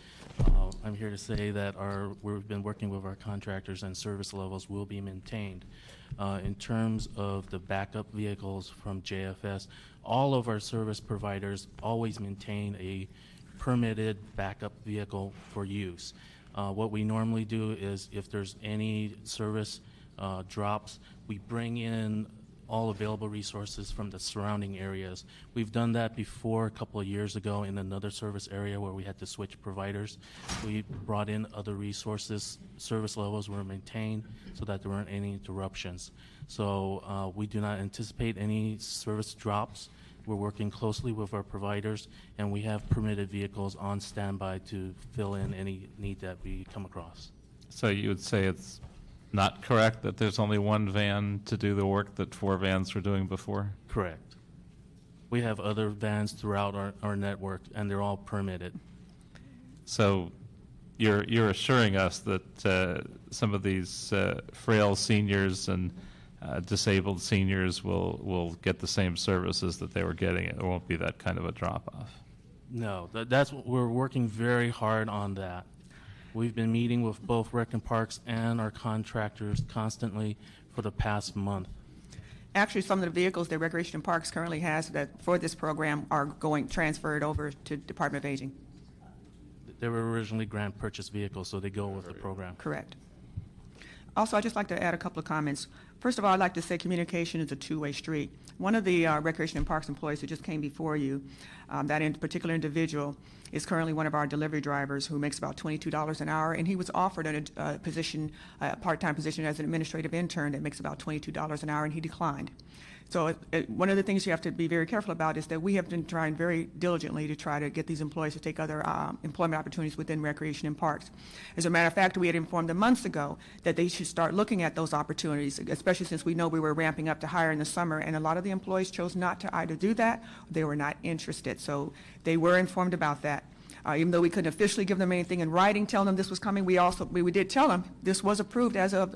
I'm here to say that we've been working with our contractors and service levels will be maintained. In terms of the backup vehicles from JFS, all of our service providers always maintain a permitted backup vehicle for use. What we normally do is if there's any service drops, we bring in all available resources from the surrounding areas. We've done that before a couple of years ago in another service area where we had to switch providers. We brought in other resources, service levels were maintained so that there weren't any interruptions. So we do not anticipate any service drops. We're working closely with our providers, and we have permitted vehicles on standby to fill in any need that we come across. So you would say it's not correct that there's only one van to do the work that 4 vans were doing before? Correct. We have other vans throughout our network, and they're all permitted. So you're assuring us that some of these frail seniors and disabled seniors will get the same services that they were getting. It won't be that kind of a drop-off. No, that's we're working very hard on that. We've been meeting with both Rec and Parks and our contractors constantly for the past month. Actually, some of the vehicles that Recreation and Parks currently has that for this program are transferred over to Department of Aging. They were originally grant purchase vehicles, so they go with the program. Correct. Also, I'd just like to add a couple of comments. First of all, I'd like to say communication is a two-way street. One of the Recreation and Parks employees who just came before you, that particular individual is currently one of our delivery drivers who makes about $22 an hour, and he was offered a position, a part-time position as an administrative intern that makes about $22 an hour, and he declined. So one of the things you have to be very careful about is that we have been trying very diligently to try to get these employees to take other employment opportunities within Recreation and Parks. As a matter of fact, we had informed them months ago that they should start looking at those opportunities, especially since we know we were ramping up to hire in the summer, and a lot of the employees chose not to either do that or they were not interested. So they were informed about that. Even though we couldn't officially give them anything in writing telling them this was coming, we did tell them this was approved as of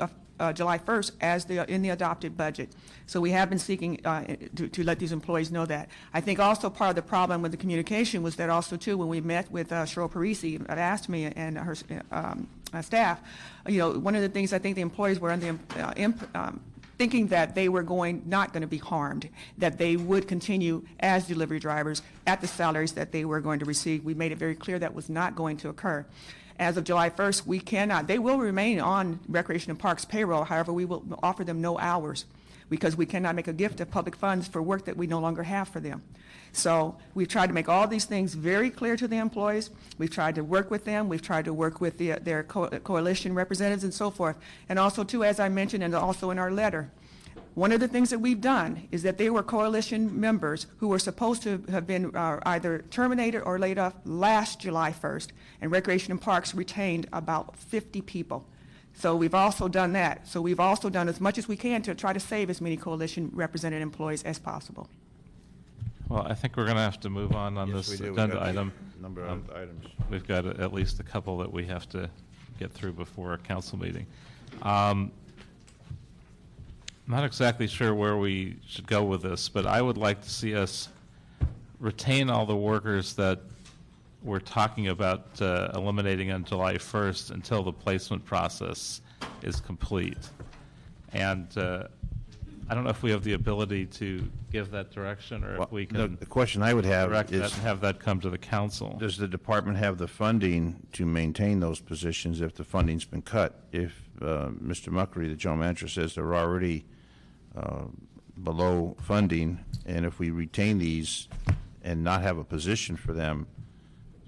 July 1st as in the adopted budget. So we have been seeking to let these employees know that. I think also part of the problem with the communication was that also too, when we met with Cheryl Parisi, asked me and her staff, one of the things I think the employees were under thinking that they were not going to be harmed, that they would continue as delivery drivers at the salaries that they were going to receive. We made it very clear that was not going to occur. As of July 1st, they will remain on Recreation and Parks payroll. However, we will offer them no hours because we cannot make a gift of public funds for work that we no longer have for them. So we've tried to make all these things very clear to the employees. We've tried to work with them. We've tried to work with their coalition representatives and so forth. And also, too, as I mentioned, and also in our letter, one of the things that we've done is that they were coalition members who were supposed to have been either terminated or laid off last July 1st, and Recreation and Parks retained about 50 people. So we've also done that. So we've also done as much as we can to try to save as many coalition represented employees as possible. Well, I think we're going to have to move on Yes, this we do. We've agenda got a item. number of items. We've got at least a couple that we have to get through before a council meeting. I'm not exactly sure where we should go with this, but I would like to see us retain all the workers that we're talking about eliminating on July 1st until the placement process is complete. And I don't know if we have the ability to give that direction, or if we can The question I would have direct that is, and have that come to the council. does the department have the funding to maintain those positions if the funding's been cut? If Mr. Muckery, the general manager, says they're already below funding, and if we retain these and not have a position for them,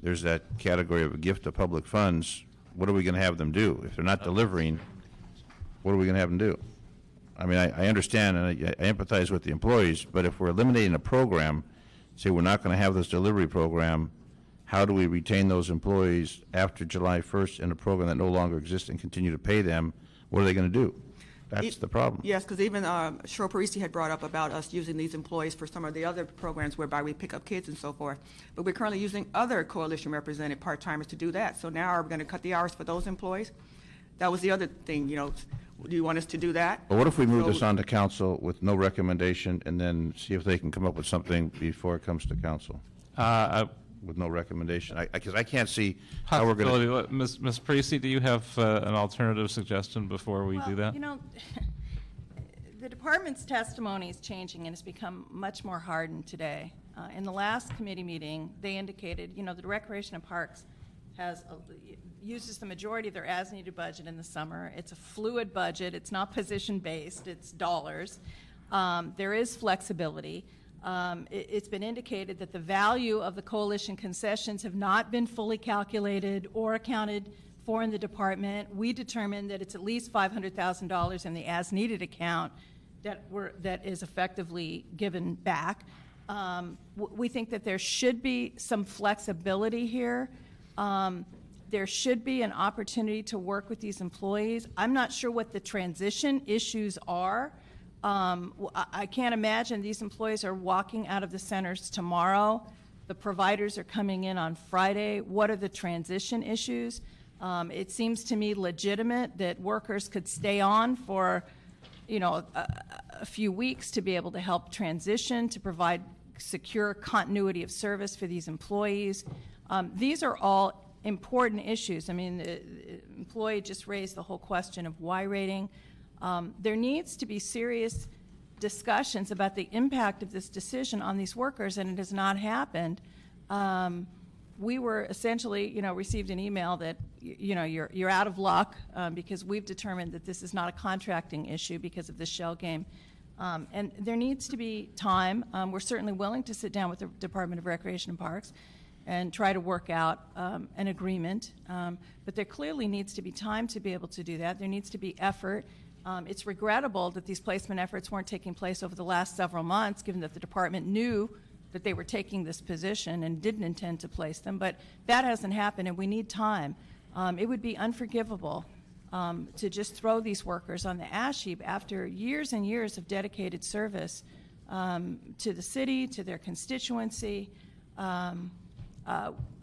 there's that category of a gift of public funds. What are we going to have them do? If they're not delivering, what are we going to have them do? I mean, I understand and I empathize with the employees, but if we're eliminating a program, say we're not going to have this delivery program, how do we retain those employees after July 1st in a program that no longer exists and continue to pay them? What are they going to do? That's the problem. Yes, because even Cheryl Parisi had brought up about us using these employees for some of the other programs whereby we pick up kids and so forth. But we're currently using other coalition represented part-timers to do that. So now are we going to cut the hours for those employees? That was the other thing, do you want us to do that? But what if we move this on to council with no recommendation and then see if they can come up with something before it comes to council? With no recommendation? Because I can't see how we're going to... Ms. Parisi, do you have an alternative suggestion before we do that? The department's testimony is changing and it's become much more hardened today. In the last committee meeting, they indicated, the Recreation and Parks uses the majority of their as-needed budget in the summer. It's a fluid budget. It's not position-based. It's dollars. There is flexibility. It's been indicated that the value of the coalition concessions have not been fully calculated or accounted for in the department. We determined that it's at least $500,000 in the as-needed account that is effectively given back. We think that there should be some flexibility here. There should be an opportunity to work with these employees. I'm not sure what the transition issues are. I can't imagine these employees are walking out of the centers tomorrow. The providers are coming in on Friday. What are the transition issues? It seems to me legitimate that workers could stay on for, a few weeks to be able to help transition, to provide secure continuity of service for these employees. These are all important issues. I mean, the employee just raised the whole question of Y rating. There needs to be serious discussions about the impact of this decision on these workers, and it has not happened. We were essentially, received an email that, you're out of luck because we've determined that this is not a contracting issue because of the shell game. And there needs to be time. We're certainly willing to sit down with the Department of Recreation and Parks and try to work out an agreement. But there clearly needs to be time to be able to do that. There needs to be effort. It's regrettable that these placement efforts weren't taking place over the last several months, given that the department knew that they were taking this position and didn't intend to place them. But that hasn't happened, and we need time. It would be unforgivable to just throw these workers on the ash heap after years and years of dedicated service to the city, to their constituency.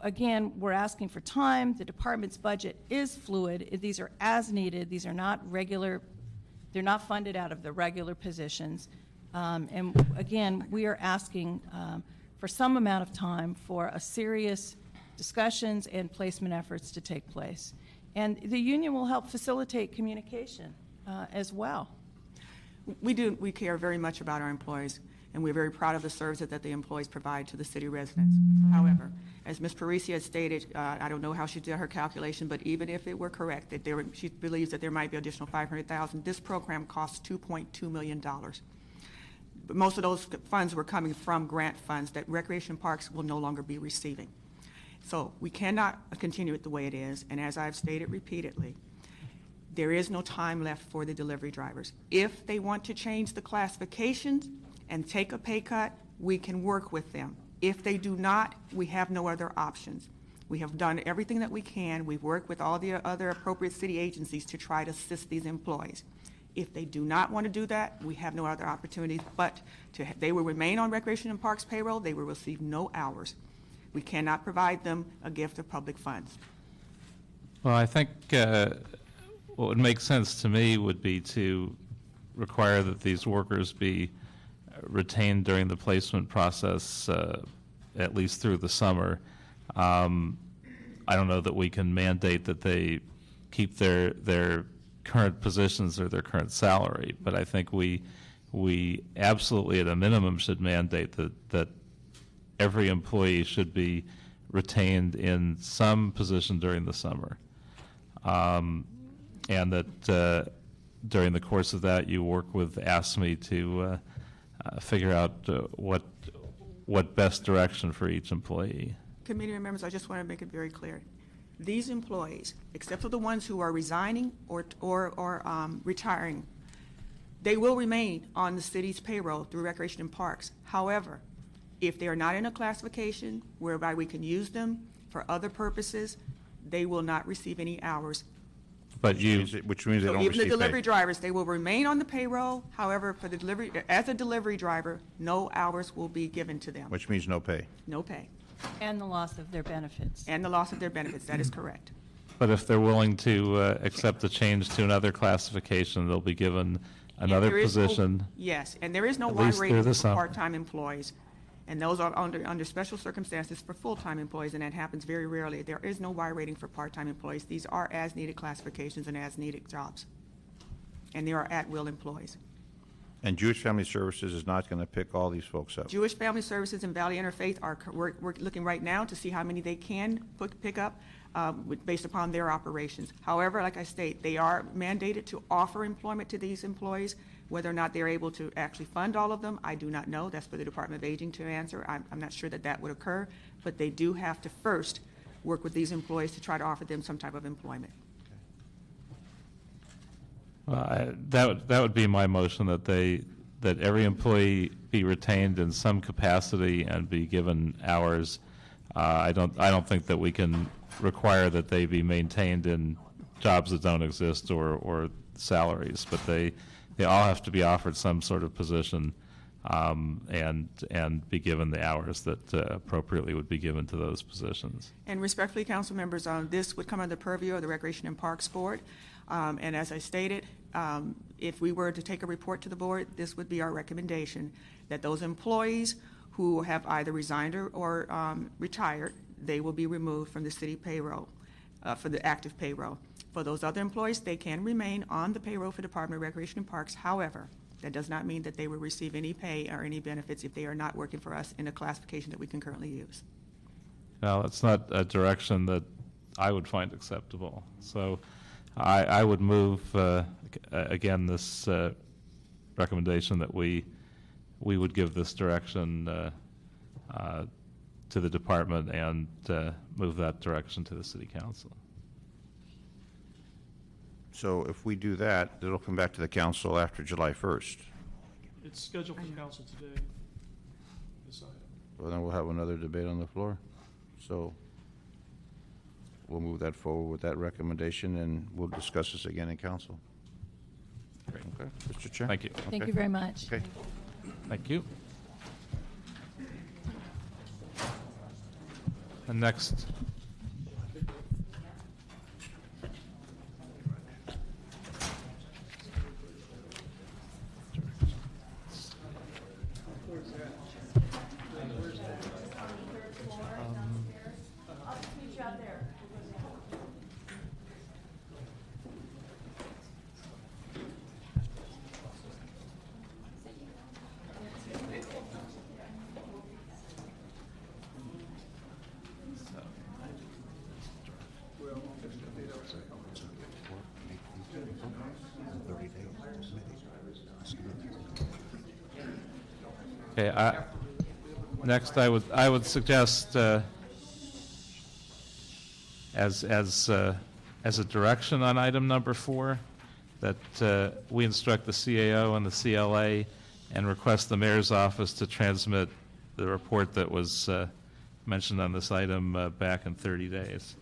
Again, we're asking for time. The department's budget is fluid. These are as needed. These are not regular They're not funded out of the regular positions. And again, we are asking for some amount of time for a serious discussions and placement efforts to take place. And the union will help facilitate communication as well. We care very much about our employees, and we're very proud of the service that the employees provide to the city residents. However, as Ms. Parisi has stated, I don't know how she did her calculation, but even if it were correct, that she believes that there might be additional $500,000, this program costs $2.2 million. But most of those funds were coming from grant funds that Recreation Parks will no longer be receiving. So we cannot continue it the way it is, and as I've stated repeatedly, there is no time left for the delivery drivers. If they want to change the classifications and take a pay cut, we can work with them. If they do not, we have no other options. We have done everything that we can. We've worked with all the other appropriate city agencies to try to assist these employees. If they do not want to do that, we have no other opportunities, but they will remain on Recreation and Parks payroll. They will receive no hours. We cannot provide them a gift of public funds. Well, I think what would make sense to me would be to require that these workers be retained during the placement process, at least through the summer. I don't know that we can mandate that they keep their current positions or their current salary, but I think we absolutely at a minimum should mandate that every employee should be retained in some position during the summer. And that during the course of that, you work with ASME to figure out what best direction for each employee. Committee members, I just want to make it very clear. These employees, except for the ones who are resigning or retiring, they will remain on the city's payroll through Recreation and Parks. However, if they are not in a classification whereby we can use them for other purposes, they will not receive any hours. But which means they So don't even the receive delivery pay. drivers, they will remain on the payroll. However, for the delivery, as a delivery driver, no hours will be given to them. Which means no pay. No pay. And the loss of their benefits. And the loss of their benefits, that is correct. But if they're willing to accept the change to another classification, they'll be given another There is no- position. Yes, and there is no At Y least through rating the for summer. part-time employees. And those are under special circumstances for full-time employees, and that happens very rarely. There is no Y rating for part-time employees. These are as-needed classifications and as-needed jobs. And they are at-will employees. And Jewish Family Services is not going to pick all these folks up. Jewish Family Services and Valley Interfaith we're looking right now to see how many they can pick up based upon their operations. However, like I state, they are mandated to offer employment to these employees. Whether or not they're able to actually fund all of them, I do not know. That's for the Department of Aging to answer. I'm not sure that would occur, but they do have to first work with these employees to try to offer them some type of employment. That would be my motion, that every employee be retained in some capacity and be given hours. I don't think that we can require that they be maintained in jobs that don't exist or salaries, but they all have to be offered some sort of position and be given the hours that appropriately would be given to those positions. And respectfully, council members, this would come under the purview of the Recreation and Parks Board. And as I stated, if we were to take a report to the board, this would be our recommendation, that those employees who have either resigned or retired, they will be removed from the city payroll, for the active payroll. For those other employees, they can remain on the payroll for Department of Recreation and Parks. However, that does not mean that they will receive any pay or any benefits if they are not working for us in a classification that we can currently use. Now, that's not a direction that I would find acceptable. So I would move, again, this recommendation that we would give this direction to the department and move that direction to the city council. So if we do that, it'll come back to the council after July 1st. It's scheduled for council today. This item. Well, then we'll have another debate on the floor. So we'll move that forward with that recommendation, and we'll discuss this again in council. Okay, Mr. Chair? Thank you. Thank Okay. you very much. Okay. Thank you. And next. Okay, next I would suggest as a direction on item number 4 that we instruct the CAO and the CLA and request the mayor's office to transmit the report that was mentioned on this item back in 30 days.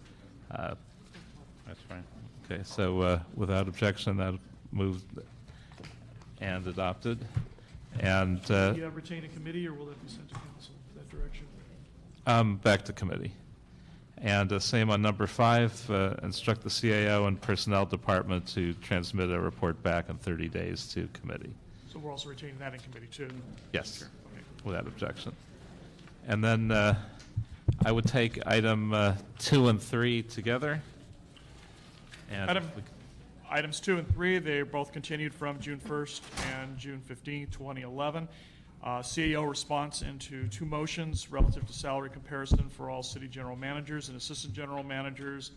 That's fine. Okay, so without objection, that moved and adopted. And Do you have retaining committee, or will that be sent to council, that direction? back to committee. And same on number 5, instruct the CAO and Personnel Department to transmit a report back in 30 days to committee. So we're also retaining that in committee, too? Yes, Okay. without objection. And then I would take item 2 and 3 together. And Items 2 and 3, they're both continued from June 1st and June 15th, 2011. CAO response into 2 motions relative to salary comparison for all city general managers and assistant general managers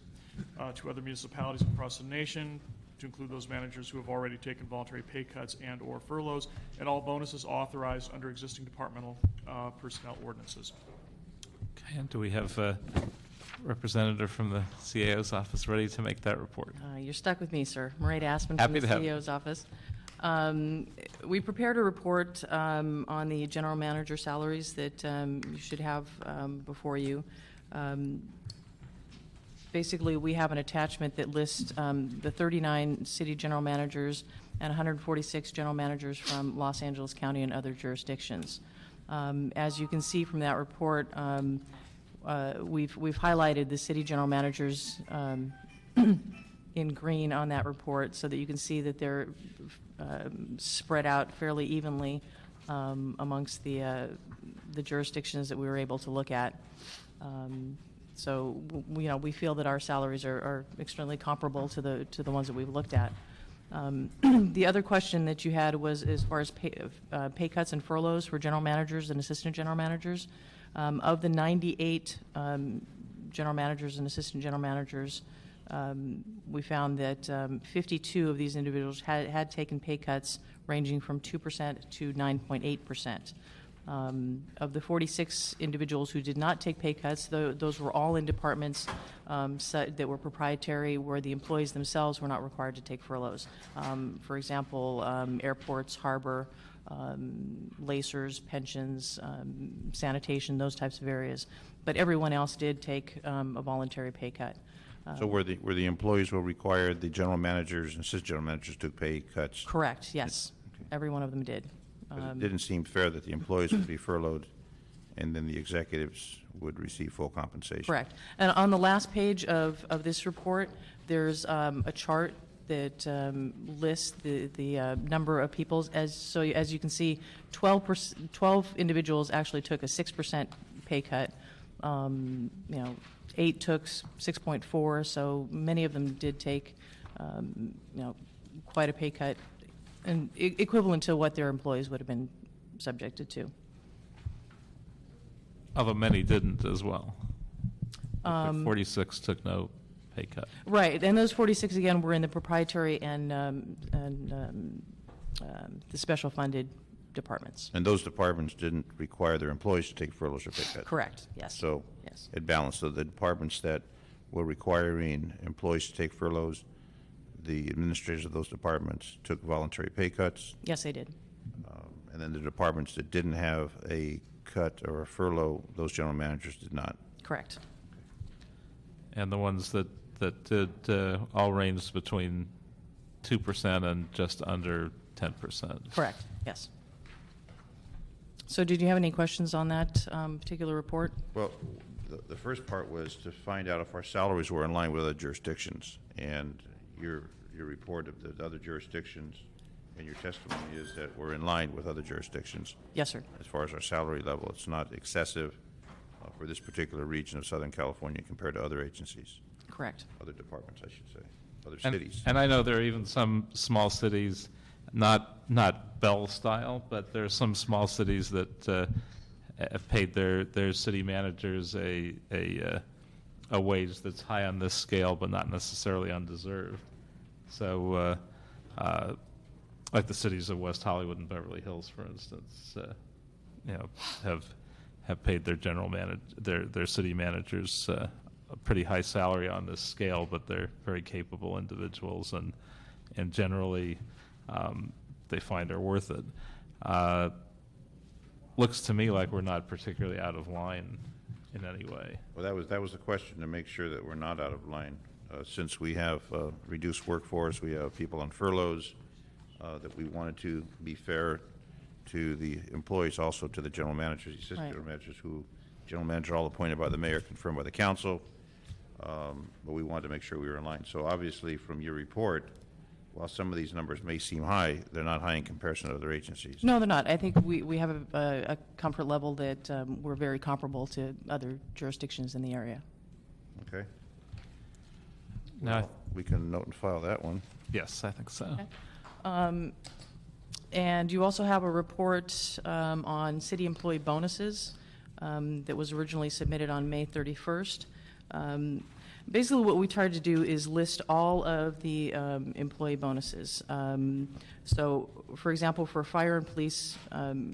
to other municipalities across the nation, to include those managers who have already taken voluntary pay cuts and or furloughs, and all bonuses authorized under existing departmental personnel ordinances. Okay, and do we have a representative from the CAO's office ready to make that report? You're stuck with me, sir. Maureen Aspen Happy from the to have CEO's office. We prepared a report on the general manager salaries that you should have before you. Basically, we have an attachment that lists the 39 city general managers and 146 general managers from Los Angeles County and other jurisdictions. As you can see from that report, we've highlighted the city general managers in green on that report so that you can see that they're spread out fairly evenly amongst the jurisdictions that we were able to look at. So we feel that our salaries are extremely comparable to the ones that we've looked at. The other question that you had was as far as pay cuts and furloughs for general managers and assistant general managers. Of the 98 general managers and assistant general managers, we found that 52 of these individuals had taken pay cuts ranging from 2% to 9.8%. Of the 46 individuals who did not take pay cuts, those were all in departments that were proprietary, where the employees themselves were not required to take furloughs. For example, airports, harbor, lacers, pensions, sanitation, those types of areas. But everyone else did take a voluntary pay cut. So where the employees were required, the general managers and assistant general managers took pay cuts? Correct, yes. Okay. Every one of them did. But it didn't seem fair that the employees would be furloughed and then the executives would receive full compensation. Correct. And on the last page of this report, there's a chart that lists the number of people. As you can see, 12 individuals actually took a 6% pay cut. 8 took 6.4, so many of them did take quite a pay cut, and equivalent to what their employees would have been subjected to. Although many didn't as well. 46 took no pay cut. Right, and those 46 again were in the proprietary and the special funded departments. And those departments didn't require their employees to take furloughs or pay cuts? Correct, yes. So yes. it balanced. So the departments that were requiring employees to take furloughs, the administrators of those departments took voluntary pay cuts. Yes, they did. And then the departments that didn't have a cut or a furlough, those general managers did not. Correct. And the ones that did all ranged between 2% and just under 10%. Correct, yes. So did you have any questions on that particular report? Well, the first part was to find out if our salaries were in line with other jurisdictions. And your report of the other jurisdictions and your testimony is that we're in line with other jurisdictions. Yes, sir. As far as our salary level, it's not excessive for this particular region of Southern California compared to other agencies. Correct. Other departments, I should say, other cities. And I know there are even some small cities, not Bell style, but there are some small cities that have paid their city managers a wage that's high on this scale, but not necessarily undeserved. So, like the cities of West Hollywood and Beverly Hills, for instance, have paid their their city managers a pretty high salary on this scale, but they're very capable individuals, and generally they find are worth it. Looks to me like we're not particularly out of line in any way. Well, that was the question, to make sure that we're not out of line. Since we have reduced workforce, we have people on furloughs, that we wanted to be fair to the employees, also to the general managers, the assistant general managers, general manager all appointed by the mayor, confirmed by the council, but we wanted to make sure we were in line. So obviously, from your report, while some of these numbers may seem high, they're not high in comparison to other agencies. No, they're not. I think we have a comfort level that we're very comparable to other jurisdictions in the area. Okay. Now, We can note and file that one. yes, I think so. Okay. And you also have a report on city employee bonuses that was originally submitted on May 31st. Basically, what we tried to do is list all of the employee bonuses. So, for example, for fire and police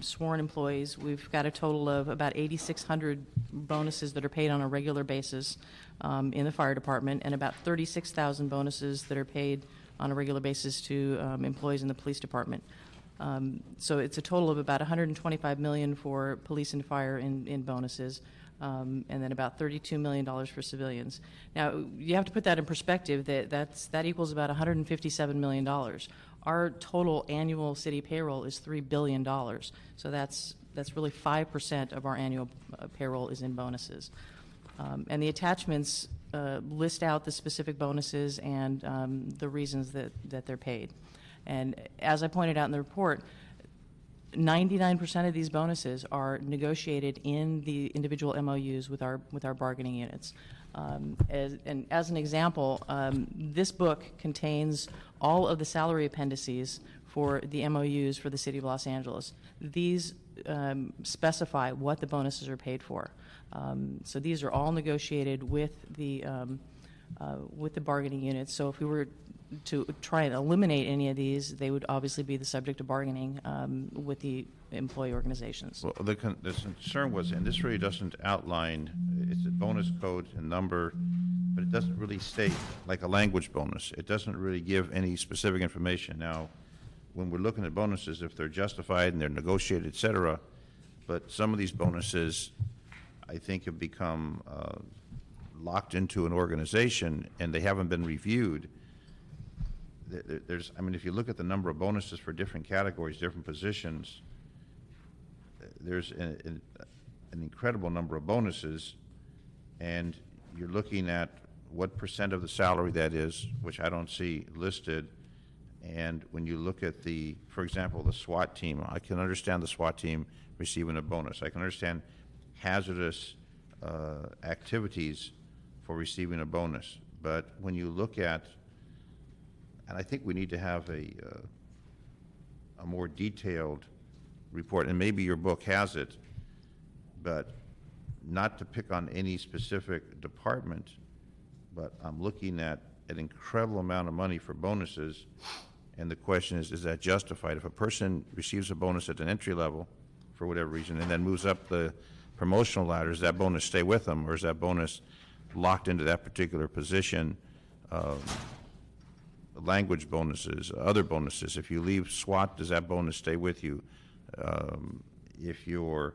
sworn employees, we've got a total of about 8,600 bonuses that are paid on a regular basis in the fire department, and about 36,000 bonuses that are paid on a regular basis to employees in the police department. So it's a total of about $125 million for police and fire in bonuses, and then about $32 million for civilians. Now, you have to put that in perspective, that equals about $157 million. Our total annual city payroll is $3 billion. So that's really 5% of our annual payroll is in bonuses. And the attachments list out the specific bonuses and the reasons that they're paid. And as I pointed out in the report, 99% of these bonuses are negotiated in the individual MOUs with our bargaining units. As an example, this book contains all of the salary appendices for the MOUs for the City of Los Angeles. These specify what the bonuses are paid for. So these are all negotiated with the bargaining units. So if we were to try and eliminate any of these, they would obviously be the subject of bargaining with the employee organizations. Well, the concern was, and this really doesn't outline, it's a bonus code and number, but it doesn't really state, like a language bonus, it doesn't really give any specific information. Now, when we're looking at bonuses, if they're justified and they're negotiated, et cetera, but some of these bonuses, I think, have become locked into an organization and they haven't been reviewed. If you look at the number of bonuses for different categories, different positions, there's an incredible number of bonuses, and you're looking at what percent of the salary that is, which I don't see listed. And when you look at for example, the SWAT team, I can understand the SWAT team receiving a bonus. I can understand hazardous activities for receiving a bonus. But when you look at, and I think we need to have a more detailed report, and maybe your book has it, but not to pick on any specific department, but I'm looking at an incredible amount of money for bonuses, and the question is that justified? If a person receives a bonus at an entry level, for whatever reason, and then moves up the promotional ladder, does that bonus stay with them, or is that bonus locked into that particular position? Language bonuses, other bonuses. If you leave SWAT, does that bonus stay with you? If you're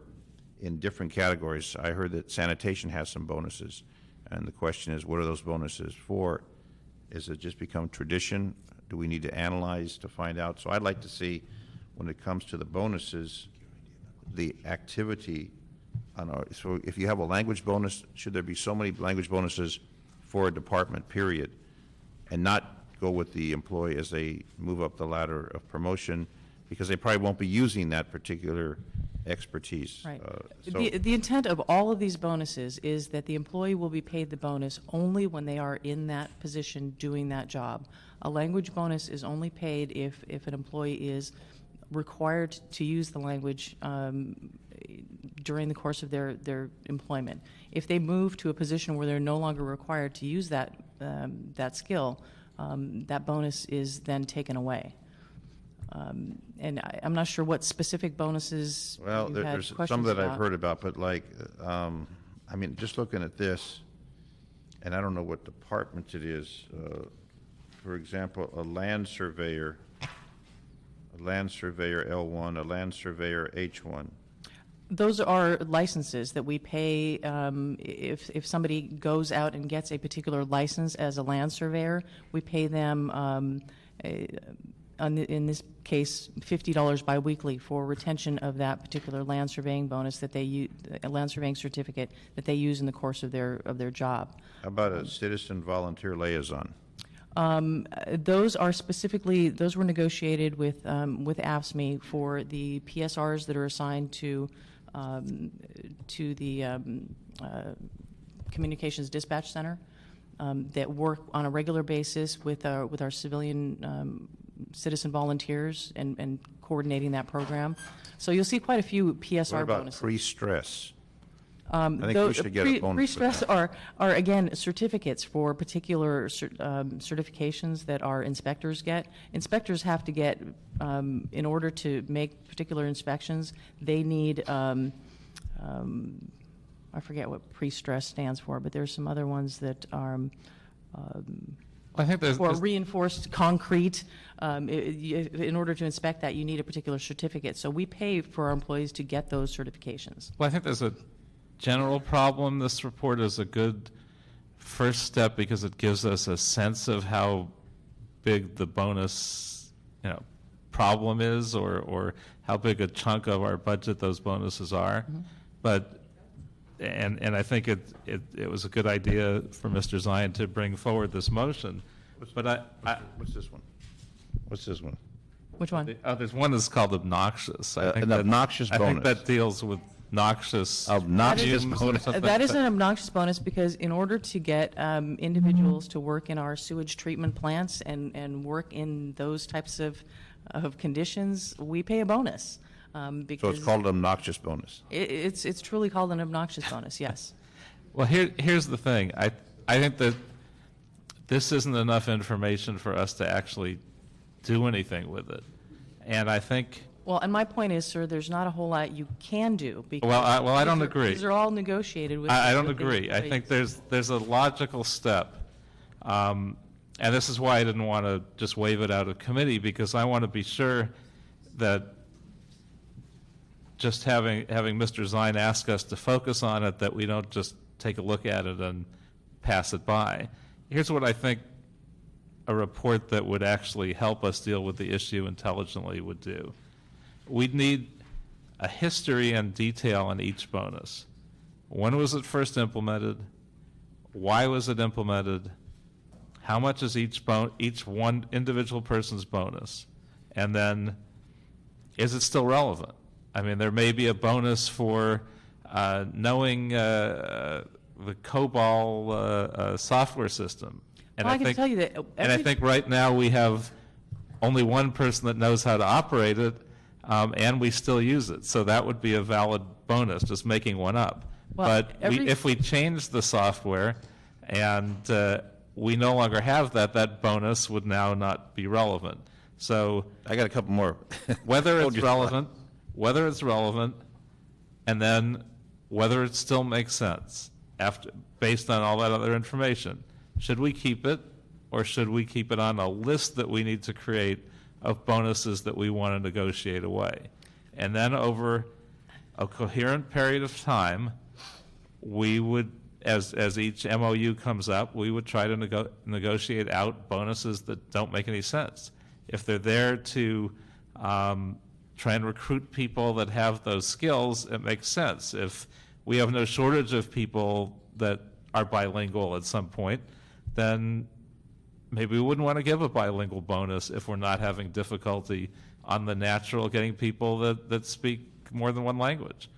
in different categories, I heard that sanitation has some bonuses, and the question is, what are those bonuses for? Is it just become tradition? Do we need to analyze to find out? So I'd like to see, when it comes to the bonuses, the activity on so if you have a language bonus, should there be so many language bonuses for a department, period, and not go with the employee as they move up the ladder of promotion, because they probably won't be using that particular expertise. Right. The intent of all of these bonuses is that the employee will be paid the bonus only when they are in that position doing that job. A language bonus is only paid if an employee is required to use the language during the course of their employment. If they move to a position where they're no longer required to use that skill, that bonus is then taken away. And I'm not sure what specific bonuses Well, you had there's questions some that I've about. heard about, but like, I mean, just looking at this, and I don't know what department it is. For example, a land surveyor L1, a land surveyor H1. Those are licenses that we pay if somebody goes out and gets a particular license as a land surveyor. We pay them, in this case, $50 biweekly for retention of that particular land surveying bonus that they use, a land surveying certificate that they use in the course of their job. How about a citizen volunteer liaison? Those were negotiated with AFSCME for the PSRs that are assigned to the Communications Dispatch Center that work on a regular basis with our civilian citizen volunteers and coordinating that program. So you'll see quite a few PSR What about bonuses. pre-stress? I think we should get a bonus for Pre-stress that. are again certificates for particular certifications that our inspectors get. Inspectors have to get, in order to make particular inspections, they need, I forget what pre-stress stands for, but there's some other ones that are I think for reinforced concrete. In order to inspect that, you need a particular certificate. So we pay for our employees to get those certifications. Well, I think there's a general problem. This report is a good first step because it gives us a sense of how big the bonus, problem is, or how big a chunk of our budget those bonuses are. Mm-hmm. But and I think it was a good idea for Mr. Zion to bring forward this motion. But What's this one? What's this one? Which one? there's one that's called obnoxious. I think An that- obnoxious I think bonus. that deals with noxious. Obnoxious fumes or bonus. something. That is an obnoxious bonus because in order to get individuals to work in our sewage treatment plants and work in those types of conditions, we pay a bonus. So Because it's called an obnoxious bonus. it's truly called an obnoxious bonus, yes. Well, here's the thing. I think that this isn't enough information for us to actually do anything with it. And I think, Well, and my point is, sir, there's not a whole lot you can do. Because I don't agree. These are all negotiated with. I don't with the agree. I think employees. there's a logical step. And this is why I didn't want to just wave it out of committee, because I want to be sure that just having Mr. Zine ask us to focus on it, that we don't just take a look at it and pass it by. Here's what I think a report that would actually help us deal with the issue intelligently would do. We'd need a history and detail on each bonus. When was it first implemented? Why was it implemented? How much is each one individual person's bonus? And then, is it still relevant? I mean, there may be a bonus for knowing the COBOL software system. And Well, I can tell you that and I every- think right now we have only one person that knows how to operate it, and we still use it. So that would be a valid bonus, just making one up. Well, But every- if we change the software and we no longer have that bonus would now not be relevant. So I got a couple more. whether Hold it's your relevant, and then whether it still makes sense based on all that other information. Should we keep it, or should we keep it on a list that we need to create of bonuses that we want to negotiate away? And then over a coherent period of time, we would, as each MOU comes up, we would try to negotiate out bonuses that don't make any sense. If they're there to try and recruit people that have those skills, it makes sense. If we have no shortage of people that are bilingual at some point, then maybe we wouldn't want to give a bilingual bonus if we're not having difficulty on the natural getting people that speak more than one language.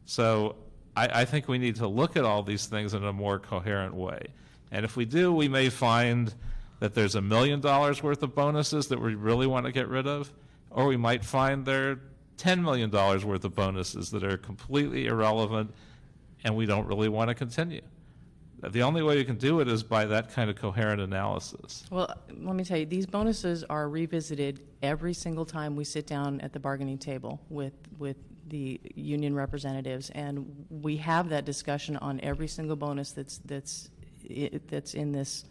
So I think we need to look at all these things in a more coherent way. And if we do, we may find that there's $1 million worth of bonuses that we really want to get rid of, or we might find there are $10 million worth of bonuses that are completely irrelevant and we don't really want to continue. The only way you can do it is by that kind of coherent analysis. Well, let me tell you, these bonuses are revisited every single time we sit down at the bargaining table with the union representatives, and we have that discussion on every single bonus that's in this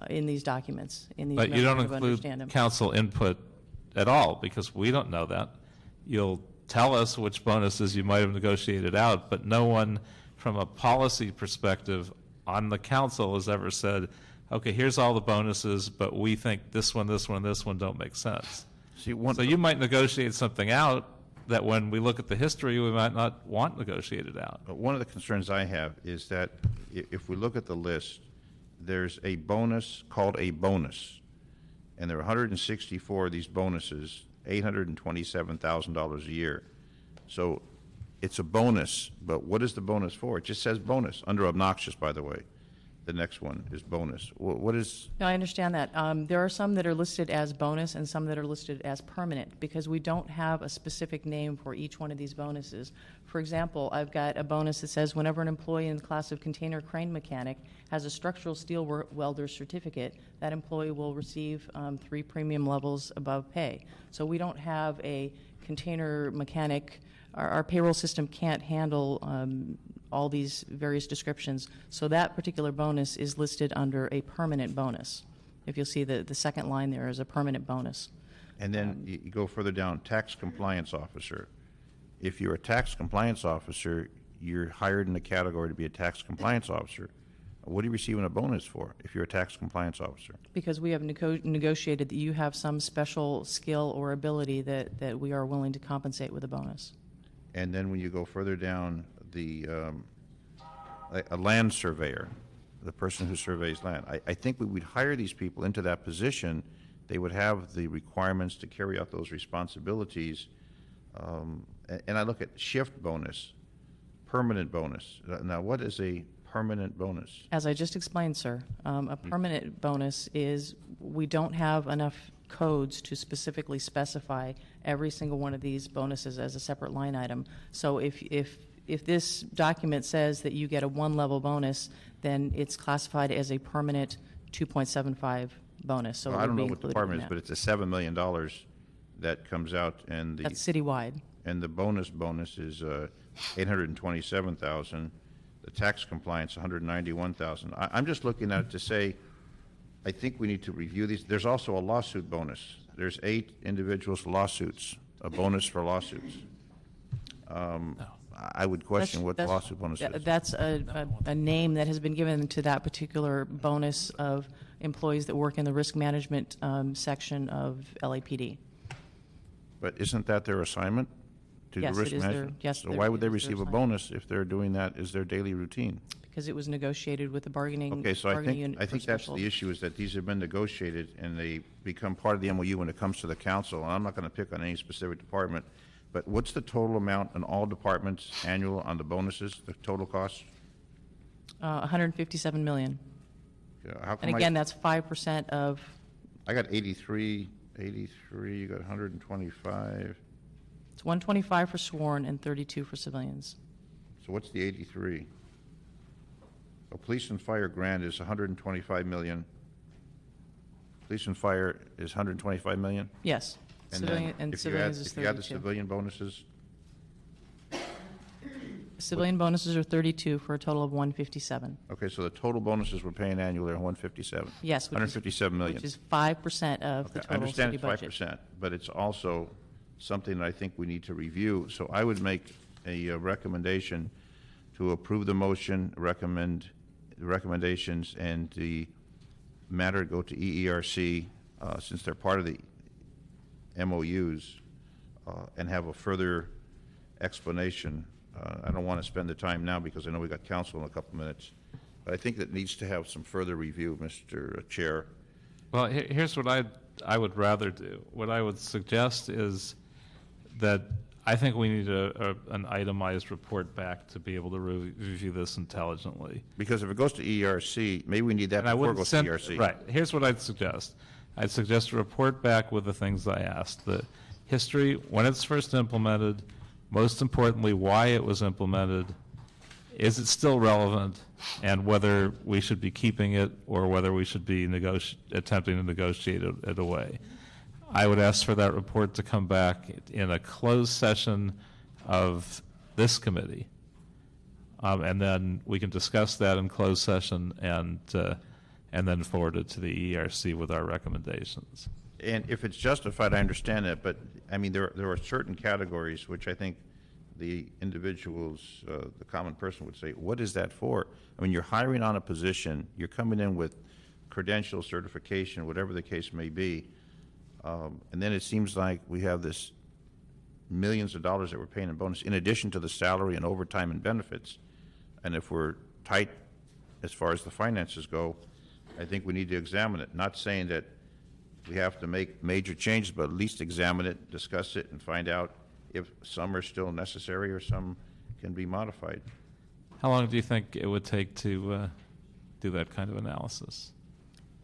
in these documents. But you don't include council input at all, because we don't know that. You'll tell us which bonuses you might have negotiated out, but no one from a policy perspective on the council has ever said, okay, here's all the bonuses, but we think this one, this one, this one don't make sense. See, So you might negotiate something out that when we look at the history, we might not want negotiated out. But one of the concerns I have is that if we look at the list, there's a bonus called a bonus, and there are 164 of these bonuses, $827,000 a year. So it's a bonus, but what is the bonus for? It just says bonus, under obnoxious, by the way. The next one is bonus. What is? No, I understand that. There are some that are listed as bonus and some that are listed as permanent, because we don't have a specific name for each one of these bonuses. For example, I've got a bonus that says whenever an employee in the class of container crane mechanic has a structural steel welder certificate, that employee will receive 3 premium levels above pay. So we don't have a container mechanic. Our payroll system can't handle all these various descriptions. So that particular bonus is listed under a permanent bonus. If you'll see the second line there is a permanent bonus. And then you go further down, tax compliance officer. If you're a tax compliance officer, you're hired in the category to be a tax compliance officer. What are you receiving a bonus for if you're a tax compliance officer? Because we have negotiated that you have some special skill or ability that we are willing to compensate with a bonus. And then when you go further down, a land surveyor, the person who surveys land, I think we would hire these people into that position. They would have the requirements to carry out those responsibilities. And I look at shift bonus, permanent bonus. Now, what is a permanent bonus? As I just explained, sir, a permanent bonus is we don't have enough codes to specifically specify every single one of these bonuses as a separate line item. So if this document says that you get a 1-level bonus, then it's classified as a permanent 2.75 bonus. So well, I don't know what the department is, but it's a $7 million that comes out, and that's citywide. And the bonus is $827,000. The tax compliance $191,000. I'm just looking at it to say, I think we need to review these. There's also a lawsuit bonus. There's 8 individuals' lawsuits, a bonus for lawsuits. I would question what the lawsuit bonus is. That's a name that has been given to that particular bonus of employees that work in the risk management section of LAPD. But isn't that their assignment to Yes, do risk it is management? yes, So why would they receive a bonus if they're doing that as their daily routine? Because it was negotiated with the bargaining. Okay, so I think that's special. the issue, is that these have been negotiated and they become part of the MOU when it comes to the council. And I'm not going to pick on any specific department, but what's the total amount in all departments annual on the bonuses, the total cost? $157 million. How come And again, that's 5% of. I got 83, you got 125. It's 125 for sworn and 32 for civilians. So what's the 83? A police and fire grant is 125 million. Police and fire is 125 million? Yes. And Civilian, then and if you civilians is if you add the 32. civilian bonuses, Civilian bonuses are 32 for a total of 157. okay, so the total bonuses we're paying annually are 157? Yes. Which 157 million. Which is 5% of the Okay, I total understand city it's budget. 5%, but it's also something that I think we need to review. So I would make a recommendation to approve the motion, recommend the recommendations, and the matter go to EERC, since they're part of the MOUs, and have a further explanation. I don't want to spend the time now because I know we got council in a couple minutes, but I think that needs to have some further review, Mr. Chair. Well, here's what I would rather do. What I would suggest is that I think we need an itemized report back to be able to review this intelligently. Because if it goes to ERC, maybe we need that before it goes to ERC. Right. Here's what I'd suggest. I'd suggest a report back with the things I asked. The history, when it's first implemented, most importantly, why it was implemented, is it still relevant, and whether we should be keeping it or whether we should be attempting to negotiate it away. I would ask for that report to come back in a closed session of this committee, and then we can discuss that in closed session and then forward it to the ERC with our recommendations. And if it's justified, I understand that, but, I mean, there are certain categories which I think the individuals, the common person would say, what is that for? I mean, you're hiring on a position, you're coming in with credential, certification, whatever the case may be, and then it seems like we have this millions of dollars that we're paying in bonus, in addition to the salary and overtime and benefits. And if we're tight as far as the finances go, I think we need to examine it. Not saying that we have to make major changes, but at least examine it, discuss it, and find out if some are still necessary or some can be modified. How long do you think it would take to do that kind of analysis?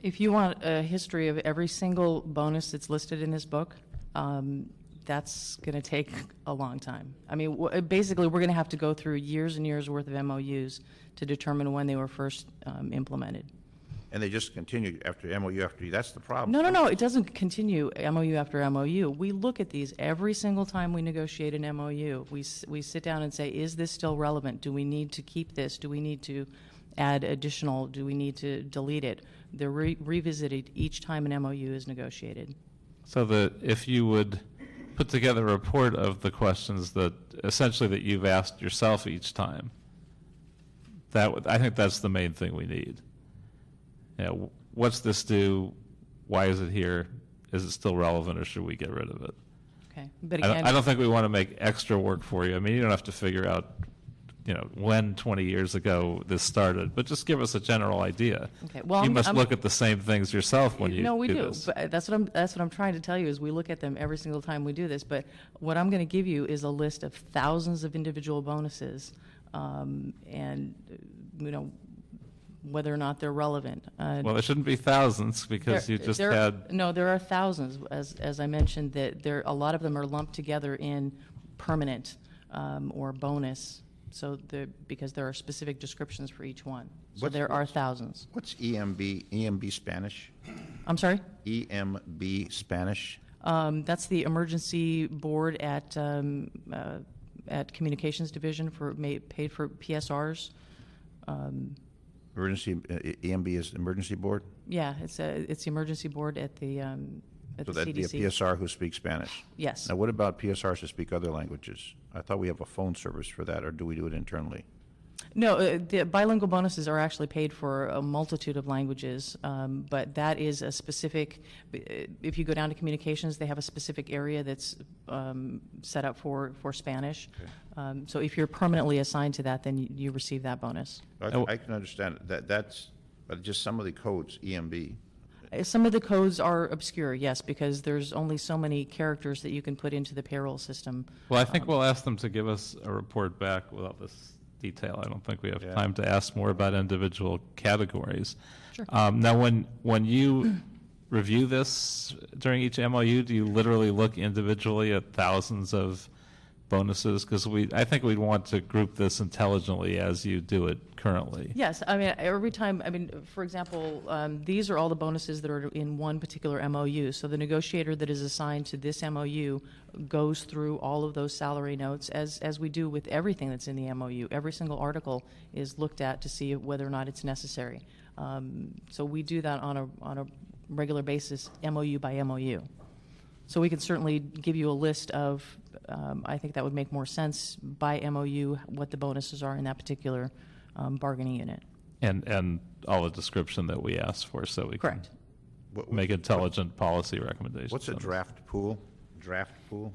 If you want a history of every single bonus that's listed in this book, that's going to take a long time. I mean, basically, we're going to have to go through years and years worth of MOUs to determine when they were first implemented. And they just continue after MOU after, that's the problem. No, it doesn't continue MOU after MOU. We look at these every single time we negotiate an MOU. We sit down and say, is this still relevant? Do we need to keep this? Do we need to add additional? Do we need to delete it? They're revisited each time an MOU is negotiated. So if you would put together a report of the questions that essentially that you've asked yourself each time, I think that's the main thing we need. What's this do? Why is it here? Is it still relevant, or should we get rid of it? Okay, but again, I don't think we want to make extra work for you. I mean, you don't have to figure out, when 20 years ago this started, but just give us a general idea. Okay, well, you must look at the same things yourself when you No, we do. this. But that's what I'm trying to tell you is we look at them every single time we do this. But what I'm going to give you is a list of thousands of individual bonuses, and whether or not they're relevant. Well, there shouldn't be thousands because you just had. No, there are thousands. As I mentioned, that a lot of them are lumped together in permanent or bonus. So because there are specific descriptions for each one. So there are thousands. What's EMB Spanish? I'm sorry? EMB Spanish? That's the emergency board at Communications Division paid for PSRs. Emergency EMB is emergency board? Yeah, it's the emergency board at the So that'd CDC. be a PSR who speaks Spanish? Yes. Now, what about PSRs who speak other languages? I thought we have a phone service for that, or do we do it internally? No, the bilingual bonuses are actually paid for a multitude of languages, but that is a specific, if you go down to communications, they have a specific area that's set up for Spanish. Okay. So if you're permanently assigned to that, then you receive that bonus. I can understand it. But just some of the codes, EMB. Some of the codes are obscure, yes, because there's only so many characters that you can put into the payroll system. Well, I think we'll ask them to give us a report back without this detail. I don't think we have time to ask more about individual categories. Sure. Now, when you review this during each MOU, do you literally look individually at thousands of bonuses? Because I think we'd want to group this intelligently as you do it currently. Yes, I mean, every time, for example, these are all the bonuses that are in one particular MOU. So the negotiator that is assigned to this MOU goes through all of those salary notes as we do with everything that's in the MOU. Every single article is looked at to see whether or not it's necessary. So we do that on a regular basis, MOU by MOU. So we can certainly give you a list of, I think that would make more sense by MOU, what the bonuses are in that particular bargaining unit. And all the description that we asked for, so we Correct. can make intelligent policy recommendations. What's a draft pool? Draft pool?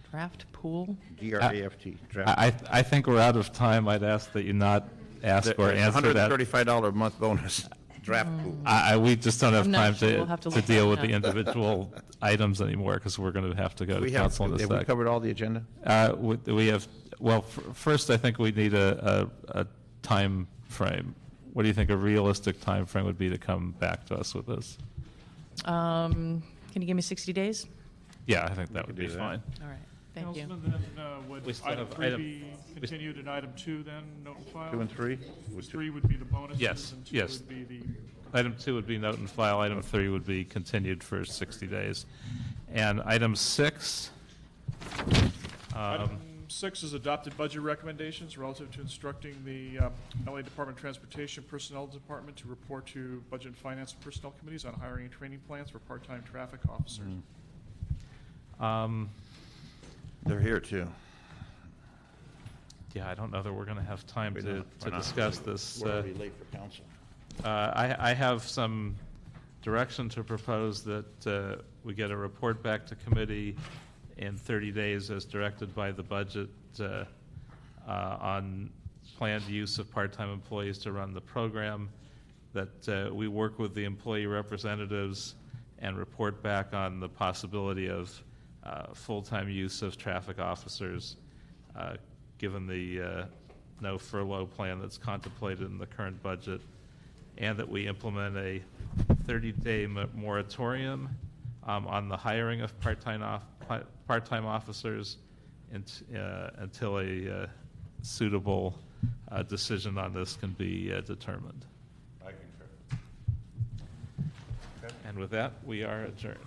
Draft pool? DRAFT. Draft. I think we're out of time. I'd ask that you not ask or answer that. $135 a month bonus. Draft pool. We just don't have I'm not time sure. to We'll have to look deal that with up. the individual items anymore because we're going to have to go to council in a Have we sec. covered all the agenda? We have, well, first I think we need a time frame. What do you think a realistic time frame would be to come back to us with this? Can you give me 60 days? Yeah, I think that would be do that. fine. All right. Thank you. Councilman, then would We still item have 3 item- be continued, and item 2 then, note and file? 2 and 3? 3 would be the bonuses, Yes, and 2 yes. would be the... Item 2 would be note and file, item 3 would be continued for 60 days. And item 6, Item 6 is adopted budget recommendations relative to instructing the LA Department of Transportation Personnel Department to report to Budget and Finance and Personnel Committees on hiring and training plans for part-time traffic officers. They're here, too. yeah, I don't know that we're going to have time We're to not- we're not. discuss this. We're already late for council. I have some direction to propose that we get a report back to committee in 30 days as directed by the budget on planned use of part-time employees to run the program, that we work with the employee representatives and report back on the possibility of full-time use of traffic officers, given the no furlough plan that's contemplated in the current budget, and that we implement a 30-day moratorium on the hiring of part-time officers until a suitable decision on this can be determined. I concur. And with that, we are adjourned.